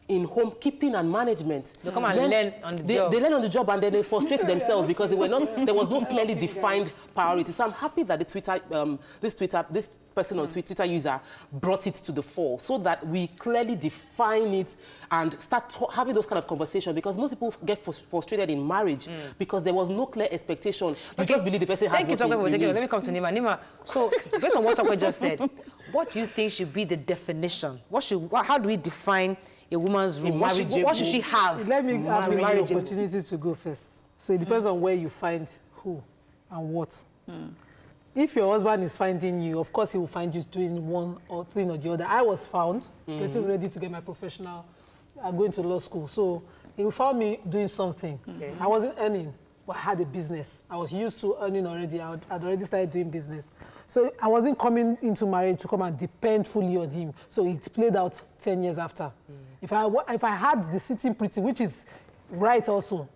in homekeeping and management. They come and learn on the job. They learn on the job and then they frustrate themselves because there was no clearly defined priority. So I'm happy that this person on Twitter user brought it to the fore so that we clearly define it and start having those kind of conversations, because most people get frustrated in marriage because there was no clear expectation. You just believe the person has what he needs. Let me come to Nima. Nima, so based on what Tokwe just said, what do you think should be the definition? How do we define a woman's role? What should she have? Let me have the marriageable? opportunity to go first. So it depends on where you find who and what. If your husband is finding you, of course he will find you doing one or thing or the other. I was found getting ready to get my professional, going to law school. So he found me doing something. I wasn't earning, but I had a business. I was used to earning already. I'd already started doing business. So I wasn't coming into marriage to come and depend fully on him. So it played out 10 years after. If I had the sitting pretty, which is right also,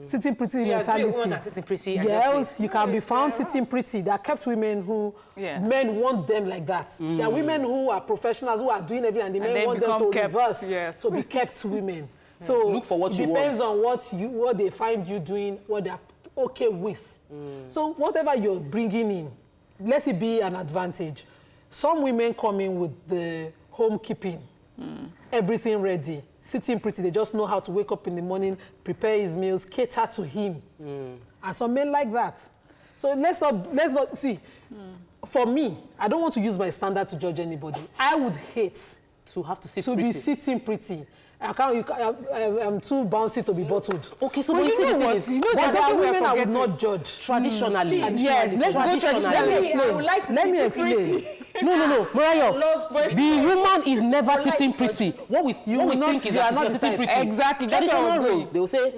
sitting pretty mentality. Sitting pretty. Yes, you can be found sitting pretty. There are kept women who men want them like that. There are women who are professionals who are doing everything, and the men want them to reverse, to be kept women. So look for what you want. It depends on what they find you doing, what they're okay with. So whatever you're bringing in, let it be an advantage. Some women come in with the homekeeping, everything ready, sitting pretty. They just know how to wake up in the morning, prepare his meals, cater to him. And some men like that. So let's not see. for me, I don't want to use my standard to judge anybody. I would hate To have to sit to pretty. be sitting pretty. I'm too bouncy to be bottled. Okay, so But when you you know the thing what? is, But there are women I would not judge. traditionally. Yes, let's go traditionally. Let me explain. No, Morayo. The woman is never sitting pretty. What we will not- think is you are that not she's the sitting type. pretty. Exactly, that's Traditional what I role, agree. they will say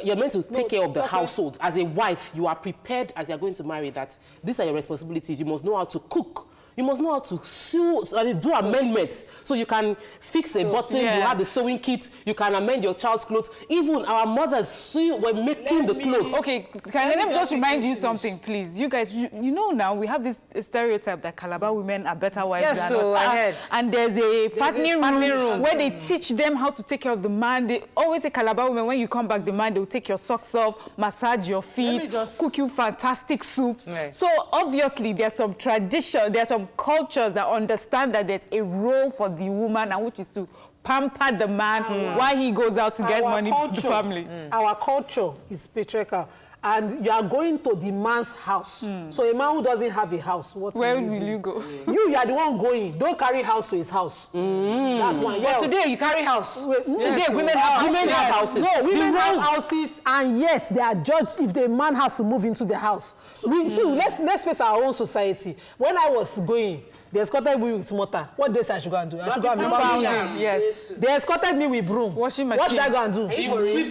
you're meant to take care of the okay. household. As a wife, you are prepared as you're going to marry that these are your responsibilities. You must know how to cook. You must know how to sew, do amendments. So you can fix a button, you have the sewing kit, you can amend your child's clothes. Even our mothers were making the clothes. Okay, let me just remind you something, please. You guys, you know now we have this stereotype that Calabar women are better wives Yes, than so us. I heard. And there's the fattening room where they teach them how to take care of the man. They always say Calabar women, when you come back, the man, they'll take your socks off, massage your feet, cook you fantastic soups. Right. So obviously there's some tradition, there's some cultures that understand that there's a role for the woman, and which is to pamper the man while he goes out to get money for the family. Our culture is patriarchal. And you are going to the man's house. So a man who doesn't have a house, Where will you go? You are the one going. Don't carry house to his house. That's one. But today you carry house. Today Yes, women have women have houses. No, women have houses, and yet they are judged if the man has to move into the house. See, let's face our own society. When I was going, they escorted me with mortar. What days I should go and do? I should go and make Yes. They escorted me with broom. Washing What machine. did I go and do?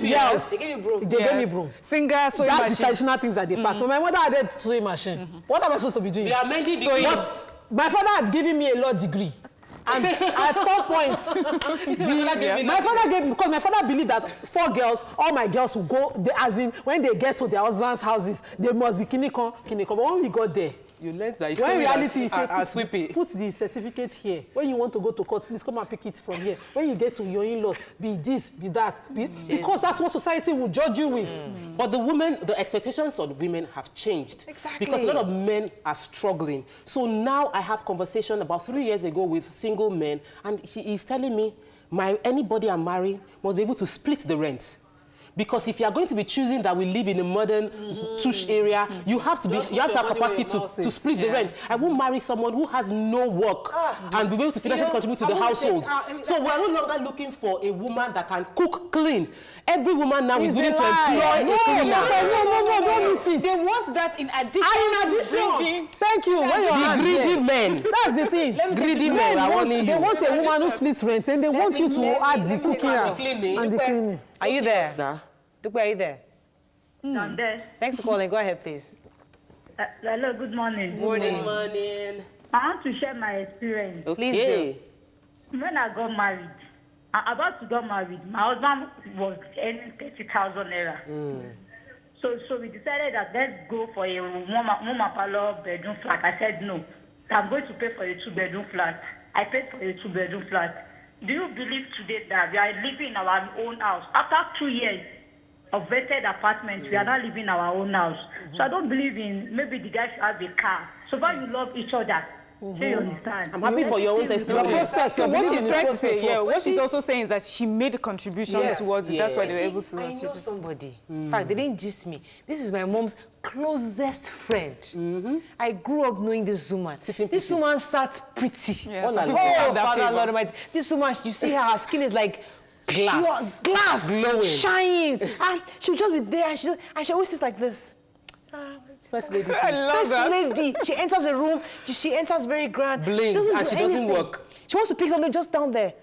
Yes. They gave you broom. They gave me broom. Singer, sewing That's machine. the traditional things that they pack. So my mother had a sewing machine. What am I supposed to be doing? They are amending the clothes. My father had given me a law degree. And at some point, my father gave me, because my father believed that 4 girls, all my girls will go, as in, when they get to their husband's houses, they must be kinikon. But when we got there, You learned that it's when reality is sweeping. put the certificate here. When you want to go to court, please come and pick it from here. When you get to your in-laws, be this, be that. Because that's what society will judge you with. But the expectations of women have changed. Exactly. Because a lot of men are struggling. So now I have conversation about 3 years ago with single men, and he is telling me, anybody I marry must be able to split the rent. Because if you are going to be choosing that we live in a modern tush area, you have to have capacity to split the rent. I won't marry someone who has no work and be able to financially contribute to the household. So we're no longer looking for a woman that can cook clean. Every woman now is willing to employ a cleaner. No, don't miss it. They want that in addition. Thank you. When you're The greedy men. That's the thing. Greedy men are warning They you. want a woman who splits rent, and they want you to add the cooking and the cleaning. Are you there? Nah. Dupe, are you there? I'm there. Thanks for calling. Go ahead, please. Hello, good morning. Morning. Morning. I want to share my experience. Please Okay. When I got married, I'm about to get married, my husband was earning 30,000 naira. So we decided that let's go for a one parlor bedroom flat. I said no. I'm going to pay for a 2-bedroom flat. I paid for a 2-bedroom flat. Do you believe today that we are living in our own house? After 2 years of rented apartment, we are now living in our own house. So I don't believe in maybe the guy should have a car. So far you love each other. So you understand? I'm happy for your own testimony. So what she's trying to say, what she's also saying is that she made a contribution towards it. That's why they were able to I achieve know it. somebody. In fact, they didn't gist me. This is my mom's closest friend. I grew up knowing this woman. This woman sat pretty. Yeah, some Oh, people have that Father flavor. Lord Almighty. This woman, you see her skin is like Glass. pure glass, Glowing. shining. And she'll just be there, and she always sits like this. First lady. I love First that. lady, she enters a room, she enters very grand. Blink, and she doesn't work. She wants to pick something just down there.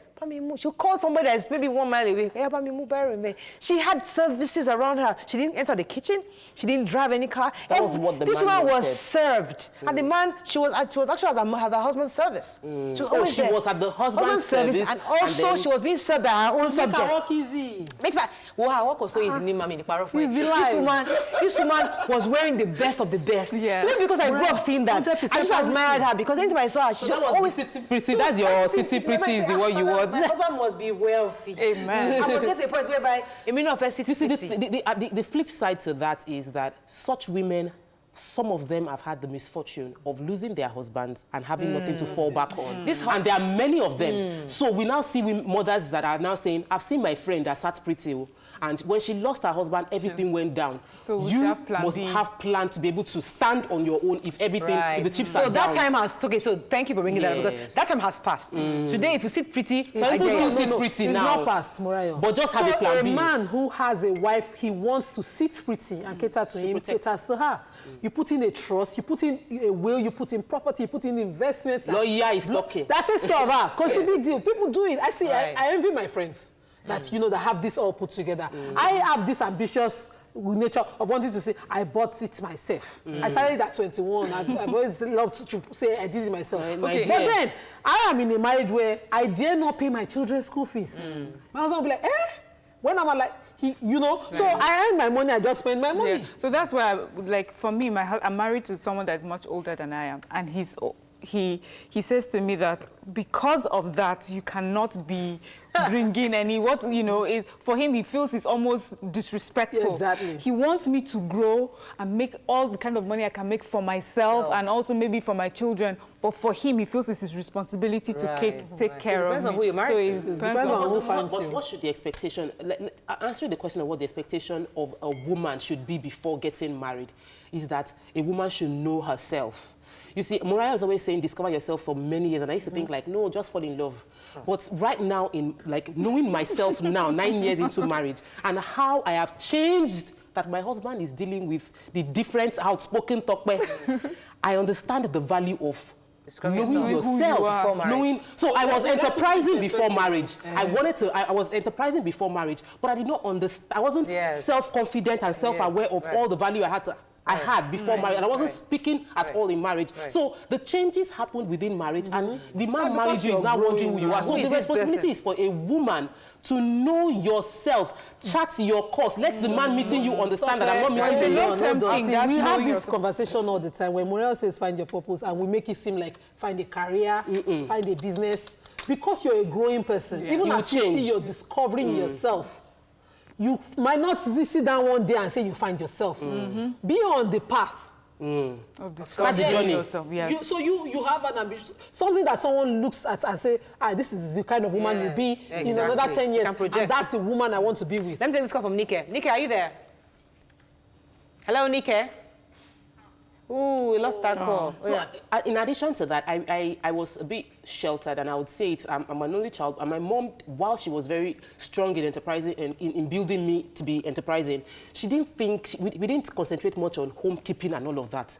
She'll call somebody that's maybe 1 mile away. She had services around her. She didn't enter the kitchen. She didn't drive any car. That was what the this man one was wanted. served. And the man, she was actually at her husband's service. She was always she there. was at the husband's service, And also then- she was being served by her own subjects. Make her work easy. Makes her, well, her work was so easy, Mami, the parrot for it. Easy life. This woman was wearing the best of the best. Yeah. So maybe because I grew up seeing that, 100% I just admired her because anytime I saw her, she So just that was always sitting pretty. That's your sitting pretty is the one you want. My husband must be wealthy. Amen. I must get to a point whereby a minute of city You see, pretty. the flip side to that is that such women, some of them have had the misfortune of losing their husbands and having nothing to fall back on. And there are many of them. So we now see mothers that are now saying, I've seen my friend that sat pretty, And when she lost her husband, everything went down. So we you have plan must B. have plan to be able to stand on your own if everything, if the chips are So down. that time has, okay, so thank you for bringing that up, because Yes. that time has passed. Today, if you sit pretty, Some people still sit pretty it's now. not past, Morayo. But just have so a plan B. man who has a wife, he wants to sit pretty and cater to him, protect. caters to her. You put in a trust, you put in a will, you put in property, you put in investments. Lawyer is talking. That takes care of her. Because it's a big deal. People do it. I see, Right. I envy my friends that, you know, that have this all put together. I have this ambitious nature of wanting to say, I bought it myself. I started at 21. I've always loved to say I did it myself. Okay. But then, I am in a marriage where I dare not pay my children's school fees. My husband will be like, When I'm like, you know, so I earn my money, I just spend my money. Yeah. So that's why, like, for me, I'm married to someone that's much older than I am, and he says to me that because of that, you cannot be bringing any, for him, he feels it's almost disrespectful. Yeah, exactly. He wants me to grow and make all the kind of money I can make for myself and also maybe for my children. But for him, he feels it's his responsibility to take care of me. Depends on who you're married to. It depends on who finds But you. what should the expectation, answering the question of what the expectation of a woman should be before getting married, is that a woman should know herself. You see, Mariah is always saying, discover yourself for many years. And I used to think, like, no, just fall in love. But right now, in like knowing myself now, 9 years into marriage, and how I have changed, that my husband is dealing with the different outspoken talk, I understand the value of knowing yourself, knowing. So I was enterprising before marriage. I was enterprising before marriage, but I did not understand. I wasn't self-confident and self-aware of all the value I had before marriage, and I wasn't speaking at all in marriage. So the changes happened within marriage, and the man married you is now wondering who you are. So the responsibility is for a woman to know yourself, chart your course. Let the man meeting you understand that I'm not meeting you. We have this conversation all the time when Morel says find your purpose, and we make it seem like find a career, find a business. Because you're a growing person, even at 50, you're discovering yourself. You might not sit down one day and say you find yourself. Be on the path. Of discovering the journey. Yourself, yes. So you have an ambition, something that someone looks at and say, this is the kind of woman you'll be in another 10 years, and that's the woman I want to be with. Let me take this call from Nike. Nike, are you there? Hello, Nike. Ooh, we lost that call. So in addition to that, I was a bit sheltered, and I would say it, I'm an only child, and my mom, while she was very strong in enterprising and in building me to be enterprising, she didn't think, we didn't concentrate much on homekeeping and all of that.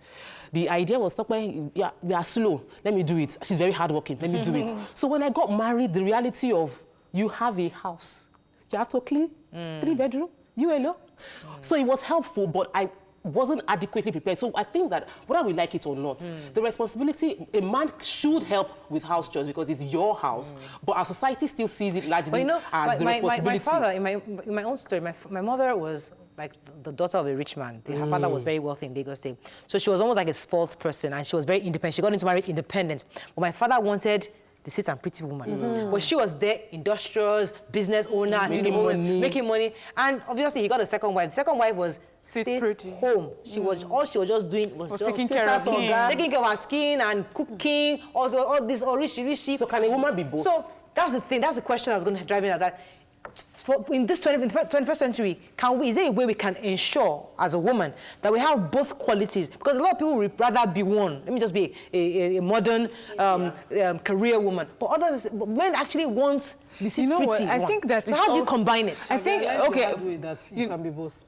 The idea was, we are slow, let me do it. She's very hardworking, let me do it. So when I got married, the reality of you have a house, you have to clean, 3-bedroom, you alone. So it was helpful, but I wasn't adequately prepared. So I think that whether we like it or not, the responsibility, a man should help with house chores because it's your house, but our society still sees it largely as the responsibility. My father, in my own story, my mother was like the daughter of a rich man. Her father was very wealthy in Lagos State. So she was almost like a spoiled person, and she was very independent. She got into marriage independent. But my father wanted the sweet and pretty woman. But she was there, industrious, business owner, making money. And obviously he got a second wife. The second wife was stay home. All she was just doing was just taking care of her skin and cooking, all this rishi. So can a woman be both? So that's the thing. That's the question I was going to drive in at that. In this 21st century, is there a way we can ensure, as a woman, that we have both qualities? Because a lot of people would rather be one. Let me just be a modern career woman. But men actually want this pretty one. I think that. So how do you combine it? I think, you can be both.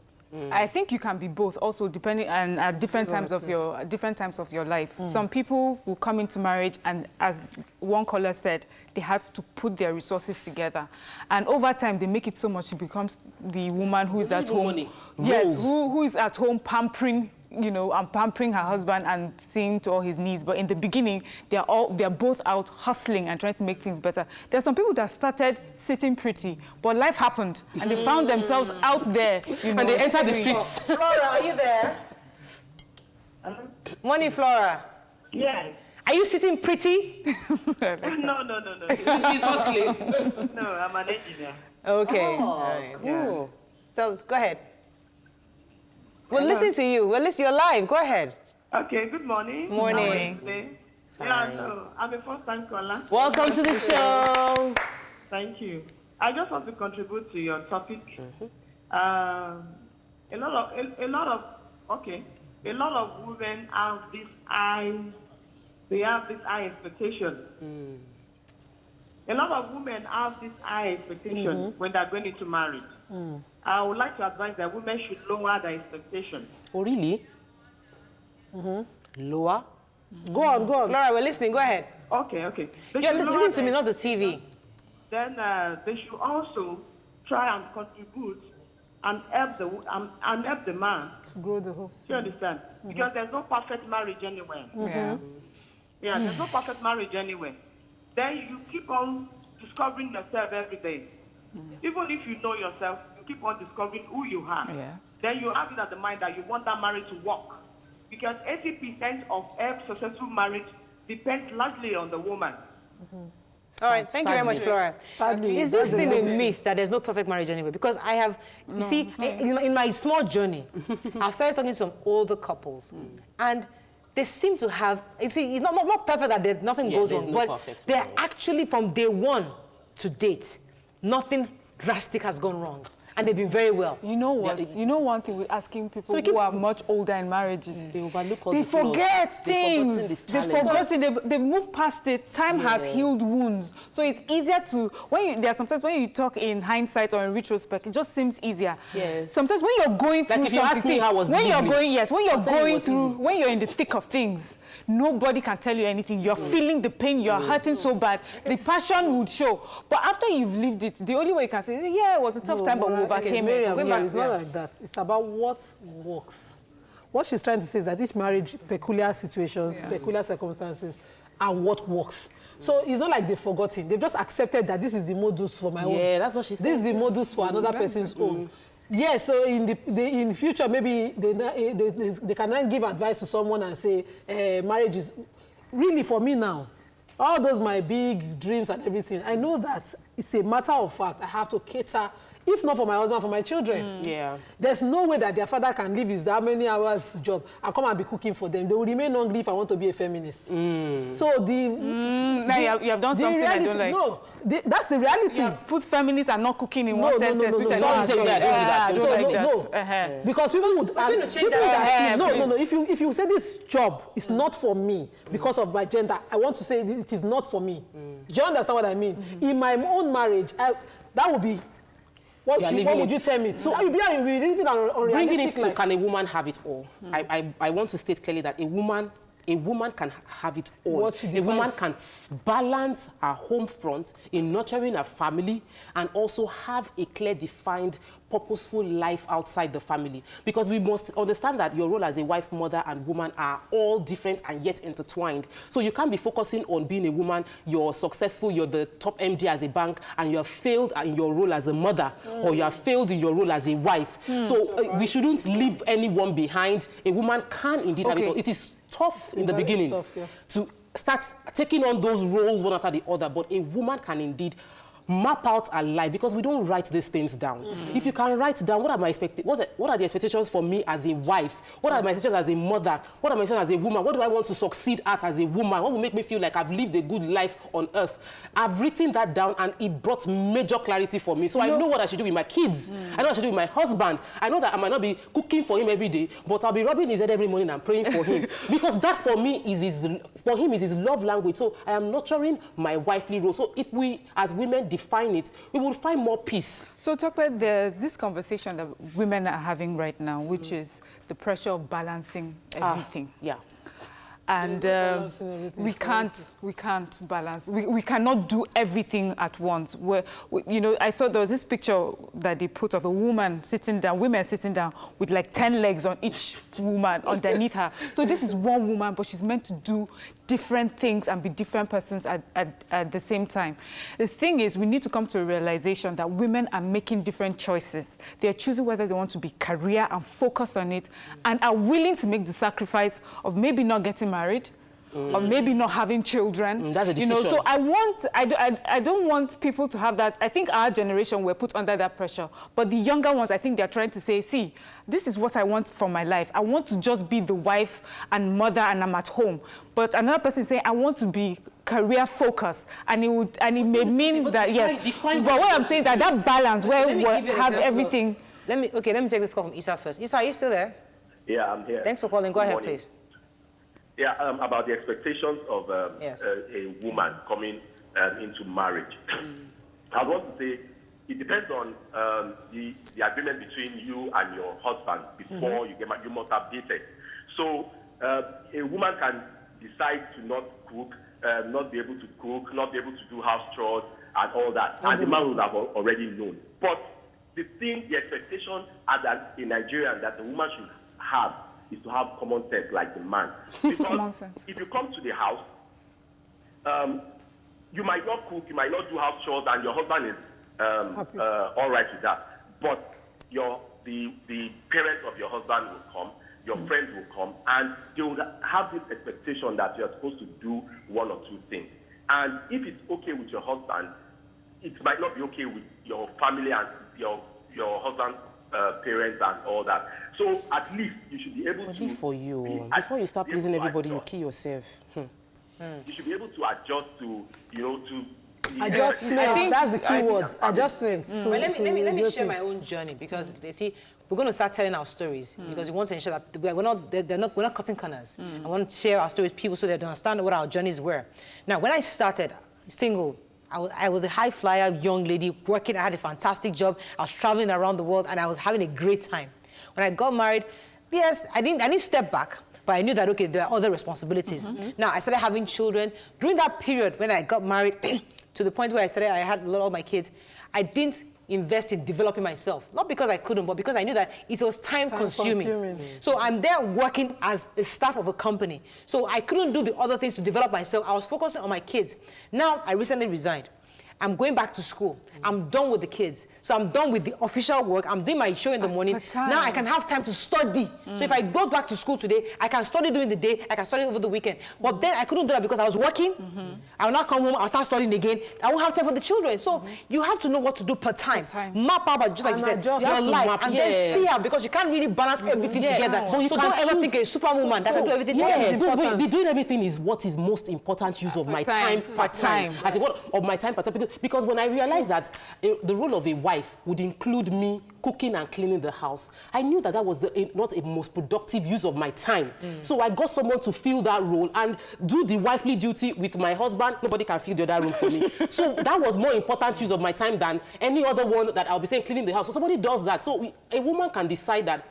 I think you can be both, also depending on at different times of your life. Some people will come into marriage, and as one caller said, they have to put their resources together, and over time they make it so much she becomes the woman who is at home. Yes, who is at home pampering. And pampering her husband and seeing to all his needs. But in the beginning, they're both out hustling and trying to make things better. There are some people that started sitting pretty, but life happened, and they found themselves out there, and they entered the streets. Flora, are you there? Morning, Flora. Yes. Are you sitting pretty? No. She's hustling. No, I'm an engineer. Okay. Oh, cool. So go ahead. We're listening to you. You're live. Go ahead. Okay, good morning. Morning. I'm a first-time caller. Welcome to the show. Thank you. I just want to contribute to your topic. A lot of women have this high, they have this high expectation. A lot of women have this high expectation when they're going into marriage. I would like to advise that women should lower their expectation. Oh, really? Lower? Go on. Flora, we're listening. Go ahead. Okay. Yeah, listen to me, not the TV. Then they should also try and contribute and help the man To grow the home. Do you understand? Because there's no perfect marriage anywhere. Yeah, there's no perfect marriage anywhere. Then you keep on discovering yourself every day. Even if you know yourself, you keep on discovering who you are. Then you have it at the mind that you want that marriage to work. Because 80% of every successful marriage depends largely on the woman. All right, thank you very much, Flora. Sadly, is this thing a myth that there's no perfect marriage anyway? Because I have, you see, in my small journey, I've started talking to some older couples, and they seem to have, you see, it's not perfect that nothing goes wrong, but they're actually, from day one to date, nothing drastic has gone wrong. And they've been very well. You know what? You know one thing with asking people who are much older in marriages? They overlook all They the flaws. forget things. They've forgotten. They've moved past it. Time has healed wounds. So it's easier to, there are sometimes when you talk in hindsight or in retrospect, it just seems easier. Yes. Sometimes when you're going through if you ask me how was when you're I'll going through, when you're in the thick of things, nobody can tell you anything. You're feeling the pain. You're hurting so bad. The passion would show. But after you've lived it, the only way you can say, yeah, it was a tough time, but we overcame it. It's not like that. It's about what works. What she's trying to say is that each marriage, peculiar situations, peculiar circumstances, and what works. So it's not like they've forgotten. They've just accepted that this is the modus for my own. Yeah, that's what she said. This is the modus for another person's own. Yes, so in the future, maybe they can then give advice to someone and say, marriage is really for me now. All those my big dreams and everything. I know that it's a matter of fact. I have to cater, if not for my husband, for my children. Yeah. There's no way that their father can leave his how many hours job and come and be cooking for them. They will remain hungry if I want to be a feminist. So now you have done something reality, I don't like. No, that's the reality. You have put feminists and not cooking in one sentence, which I don't like that. Because people would no. If you say this job is not for me because of my gender, I want to say it is not for me. Do you understand what I mean? In my own marriage, that would be. What would you tell me? So you'll be living on bringing it to, can a woman have it all? I want to state clearly that a woman can have it all. A woman can balance her home front in nurturing her family and also have a clear, defined, purposeful life outside the family. Because we must understand that your role as a wife, mother, and woman are all different and yet intertwined. So you can't be focusing on being a woman, you're successful, you're the top MD as a bank, and you have failed in your role as a mother, or you have failed in your role as a wife. So we shouldn't leave anyone behind. A woman can indeed have it all. It is tough in the beginning to start taking on those roles one after the other, but a woman can indeed map out her life, because we don't write these things down. If you can write down what are the expectations for me as a wife, what are my expectations as a mother, what are my expectations as a woman, what do I want to succeed at as a woman, what will make me feel like I've lived a good life on earth. I've written that down and it brought major clarity for me. So I know what I should do with my kids. I know what I should do with my husband. I know that I might not be cooking for him every day, but I'll be rubbing his head every morning and praying for him. Because that for me is his love language. So I am nurturing my wifely role. So if we as women define it, we will find more peace. So talk about this conversation that women are having right now, which is the pressure of balancing everything. And we can't balance. We cannot do everything at once. I saw there was this picture that they put of a woman sitting down, women sitting down with like 10 legs on each woman underneath her. So this is one woman, but she's meant to do different things and be different persons at the same time. The thing is, we need to come to a realization that women are making different choices. They're choosing whether they want to be career and focus on it, and are willing to make the sacrifice of maybe not getting married, or maybe not having children. That's a decision. So I don't want people to have that. I think our generation were put under that pressure, but the younger ones, I think they're trying to say, see, this is what I want for my life. I want to just be the wife and mother, and I'm at home. But another person is saying, I want to be career focused, and it may mean that, yes. But what I'm saying, that balance where we have everything. Let me take this call from Isa first. Isa, are you still there? Yeah, I'm here. Thanks for calling. Go Good ahead, morning. please. Yeah, about the expectations of Yes. a woman coming into marriage. I want to say it depends on the agreement between you and your husband before you get married. You must have dated. So a woman can decide to not cook, not be able to cook, not be able to do house chores and all that. And the man would have already known. But the expectation as a Nigerian that a woman should have is to have common sense like the man. Because if you come to the house, you might not cook, you might not do house chores, and your husband is all right with that. But the parents of your husband will come, your friends will come, and they will have this expectation that you're supposed to do one or two things. And if it's okay with your husband, it might not be okay with your family and your husband's parents and all that. So at least you should be able to... Only for you. Before you start pleasing everybody, you kill yourself. You should be able to adjust to, to... Adjustments, that's the key word. Adjustments. But let me share my own journey, because they see we're going to start telling our stories because we want to ensure that we're not cutting corners. I want to share our stories with people so they understand what our journeys were. Now, when I started single, I was a high flyer young lady working. I had a fantastic job. I was traveling around the world and I was having a great time. When I got married, yes, I didn't step back. But I knew that, okay, there are other responsibilities. Now, I started having children. During that period when I got married, to the point where I had all my kids, I didn't invest in developing myself. Not because I couldn't, but because I knew that it was time consuming. So I'm there working as a staff of a company. So I couldn't do the other things to develop myself. I was focusing on my kids. Now, I recently resigned. I'm going back to school. I'm done with the kids. So I'm done with the official work. I'm doing my show in the morning. Now I can have time to study. So if I go back to school today, I can study during the day, I can study over the weekend. But then I couldn't do that because I was working. I will not come home, I'll start studying again. I won't have time for the children. So you have to know what to do per time. Map out, just like you said, your life, and then see out, because you can't really balance everything together. So don't ever think a superwoman that can do everything together. The doing everything is what is most important use of my time part time. As in what of my time part time. Because when I realized that the role of a wife would include me cooking and cleaning the house, I knew that that was not a most productive use of my time. So I got someone to fill that role and do the wifely duty with my husband. Nobody can fill the other role for me. So that was more important use of my time than any other one that I'll be saying cleaning the house. So somebody does that. So a woman can decide that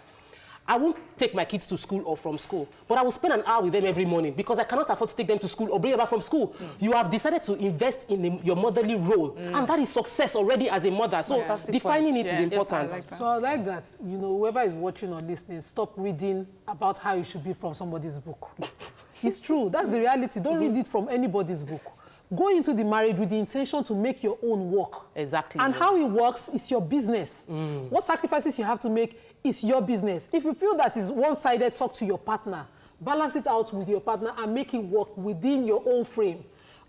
I won't take my kids to school or from school, but I will spend an hour with them every morning because I cannot afford to take them to school or bring them back from school. You have decided to invest in your motherly role, and that is success already as a mother. So defining it is important. So I like that, whoever is watching or listening, stop reading about how you should be from somebody's book. It's true. That's the reality. Don't read it from anybody's book. Go into the marriage with the intention to make your own work. Exactly. And how it works is your business. What sacrifices you have to make is your business. If you feel that is one-sided, talk to your partner. Balance it out with your partner and make it work within your own frame.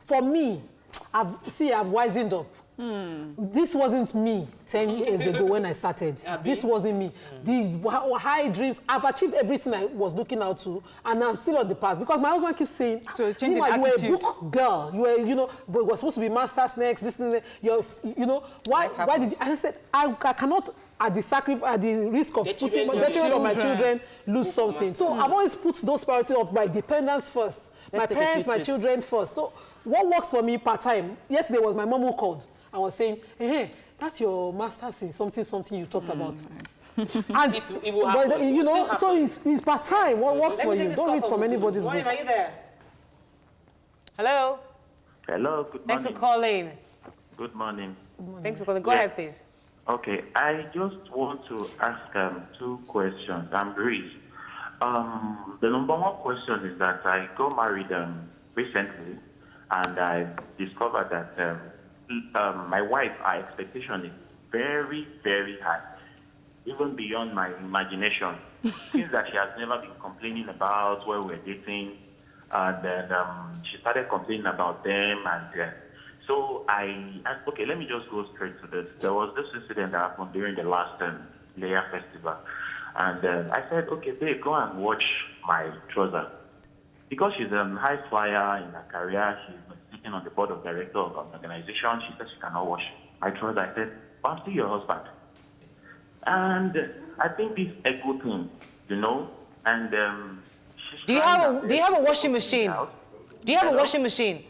For me, I've wisened up. This wasn't me 10 years ago when I started. This wasn't me. The high dreams, I've achieved everything I was looking out to, and I'm still on the path. Because my husband keeps saying, so you were a book girl. You were, but we're supposed to be masters next, this and that. Why did you? And I said, I cannot, at the risk of putting the detriment of my children, lose something. So I've always put those priorities of my dependents first. My parents, my children first. So what works for me part-time? Yesterday was my mom who called. I was saying, hey, that's your master's in something you talked about. And it will happen. So it's part-time. What works for you? Don't read from anybody's book. Are you there? Hello? Hello, good morning. Thanks for calling. Good morning. Thanks for calling. Go ahead, please. Okay, I just want to ask two questions. I'm brief. The number one question is that I got married recently, and I discovered that my wife, our expectation is very, very high, even beyond my imagination. Things that she has never been complaining about when we're dating, and then she started complaining about them, and so I asked, okay, let me just go straight to this. There was this incident that happened during the last Leia festival, and I said, okay, babe, go and watch my trouser. Because she's a high flyer in her career, she's been sitting on the board of directors of an organization, she said she cannot wash my trouser. I said, well, I'm still your husband. And I think this ego thing, you know, and she's Do you have a washing machine? Do you have a washing machine?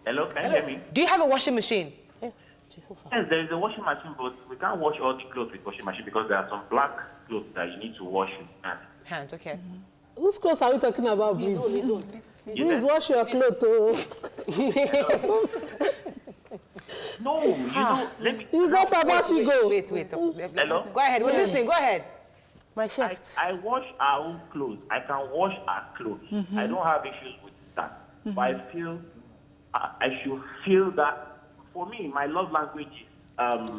Hello, can you hear me? Do you have a washing machine? Yes, there is a washing machine, but we can't wash all the clothes with washing machine because there are some black clothes that you need to wash with hands. Hands, okay. Whose clothes are we talking about, please? Please wash your clothes. No, you know, let me... It's not about ego. Wait. Hello? Go ahead, we're listening, go ahead. My chest. I wash our own clothes. I can wash our clothes. I don't have issues with that. But I feel I should feel that, for me, my love language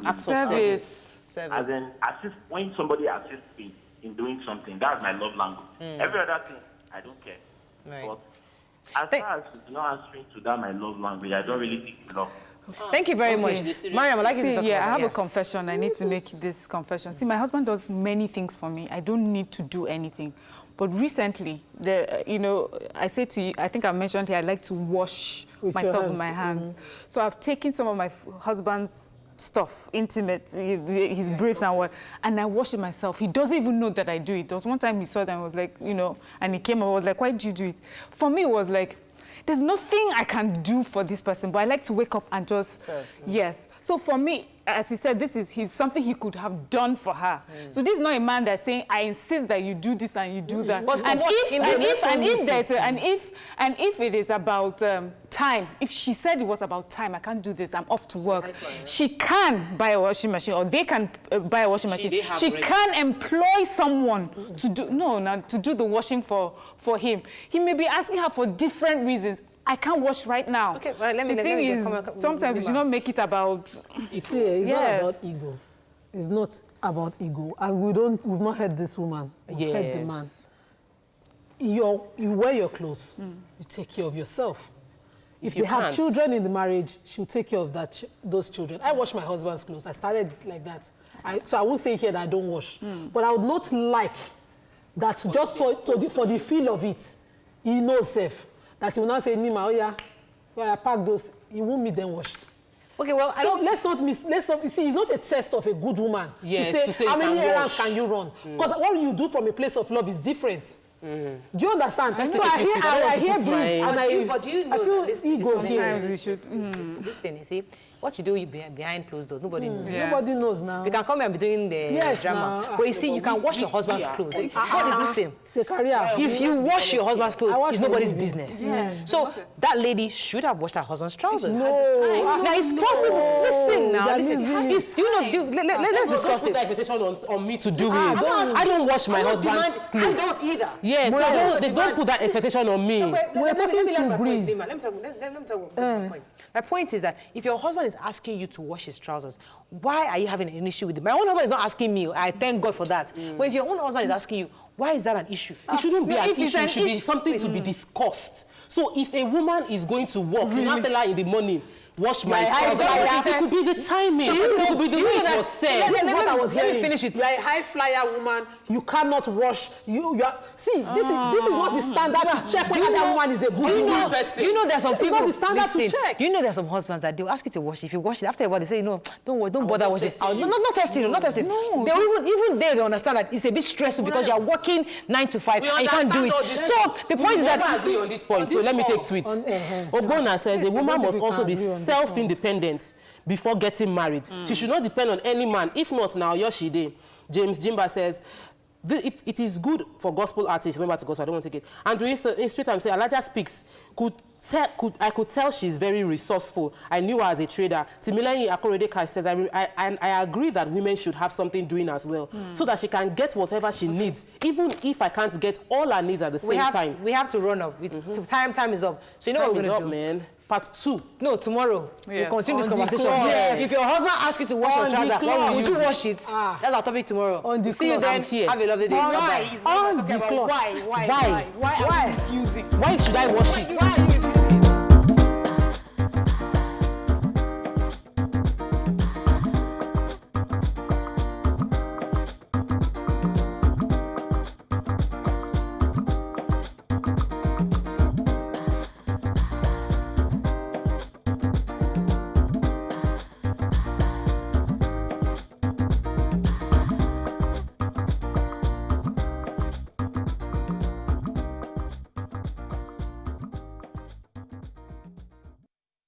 is service. As in, assist, when somebody assists me in doing something, that's my love language. Every other thing, I don't care. Right. But as far as you're not answering to that, my love language, I don't really think you love me. Thank you very much. Mariam, I'd like you to talk about I have it. a confession. I need to make this confession. See, my husband does many things for me. I don't need to do anything. But recently, I say to you, I think I mentioned here, I like to wash myself with my hands. So I've taken some of my husband's stuff, intimate, his briefs and what, and I wash it myself. He doesn't even know that I do it. There was one time he saw that and was like, and he came and was like, why did you do it? For me, it was like, there's nothing I can do for this person, but I like to wake up and just, yes. So for me, as he said, he's something he could have done for her. So this is not a man that's saying, I insist that you do this and you do that. And if it is about time, if she said it was about time, I can't do this, I'm off to work. She can buy a washing machine, or they can buy a washing machine. She can employ someone to do, to do the washing for him. He may be asking her for different reasons. I can't wash right now. Okay, well, let me sometimes you do not make it about... You see, it's not about ego. It's not about ego. And we've not heard this woman. We've heard the man. You wear your clothes. You take care of yourself. If they have children in the marriage, she'll take care of those children. I wash my husband's clothes. I started like that. So I won't say here that I don't wash. But I would not like that just for the feel of it. He knows safe. That he will not say, Nima, I pack those. He won't meet them washed. Okay, well, let's not you see, it's not a test of a good woman to say how many errands can you run. Because what you do from a place of love is different. Do you understand? So I hear Bruce and I feel ego here. This thing, you see, what you do behind closed doors, nobody knows. Nobody knows now. You can come here and be doing the drama. But you see, you can wash your husband's clothes. What is this thing? It's a career. If you wash your husband's clothes, it's nobody's business. So that lady should have washed her husband's trousers. No. Now it's possible. Listen now. Let's discuss it. Put that expectation on me to do it. I don't wash my husband's clothes. I don't either. Yes, so don't put that expectation on me. We're talking to Breeze. Let me talk one point. My point is that if your husband is asking you to wash his trousers, why are you having an issue with it? My own husband is not asking me. I thank God for that. But if your own husband is asking you, why is that an issue? It shouldn't be an issue. It should be something to be discussed. So if a woman is going to work, you not tell her in the morning, wash my trousers. It could be the timing. It could be the way it was said. This is what I was hearing. Let me finish it. You are a high flyer woman. You cannot wash. See, this is not the standard to check whether that woman is a good person. You know there's some people. It's not the standard to check. You know there's some husbands that they'll ask you to wash. If you wash it, after a while they say, no, don't bother washing. Not testing. Not testing. No. Even they understand that it's a bit stressful because you're working 9 to 5 and you can't do it. So the point is that on this point. So let me take tweets. Ogbonna says a woman must also be self-independent before getting married. She should not depend on any man. If not, now Yoshide. James Jimba says, if it is good for gospel artists, remember to gospel, I don't want to take it. Andrew in Street Time says, Elijah Speaks, I could tell she's very resourceful. I knew her as a trader. Timileyin Akorede says, I agree that women should have something doing as well, so that she can get whatever she needs, even if I can't get all her needs at the same time. We have to run up. Time is up. So you know what we're going to do? Man. Part 2. No, tomorrow. We'll continue this conversation. Yes. If your husband asks you to wash your trousers, would you wash it? That's our topic tomorrow. See you then. Have a lovely day. Why? Why? Why should I wash it? Why?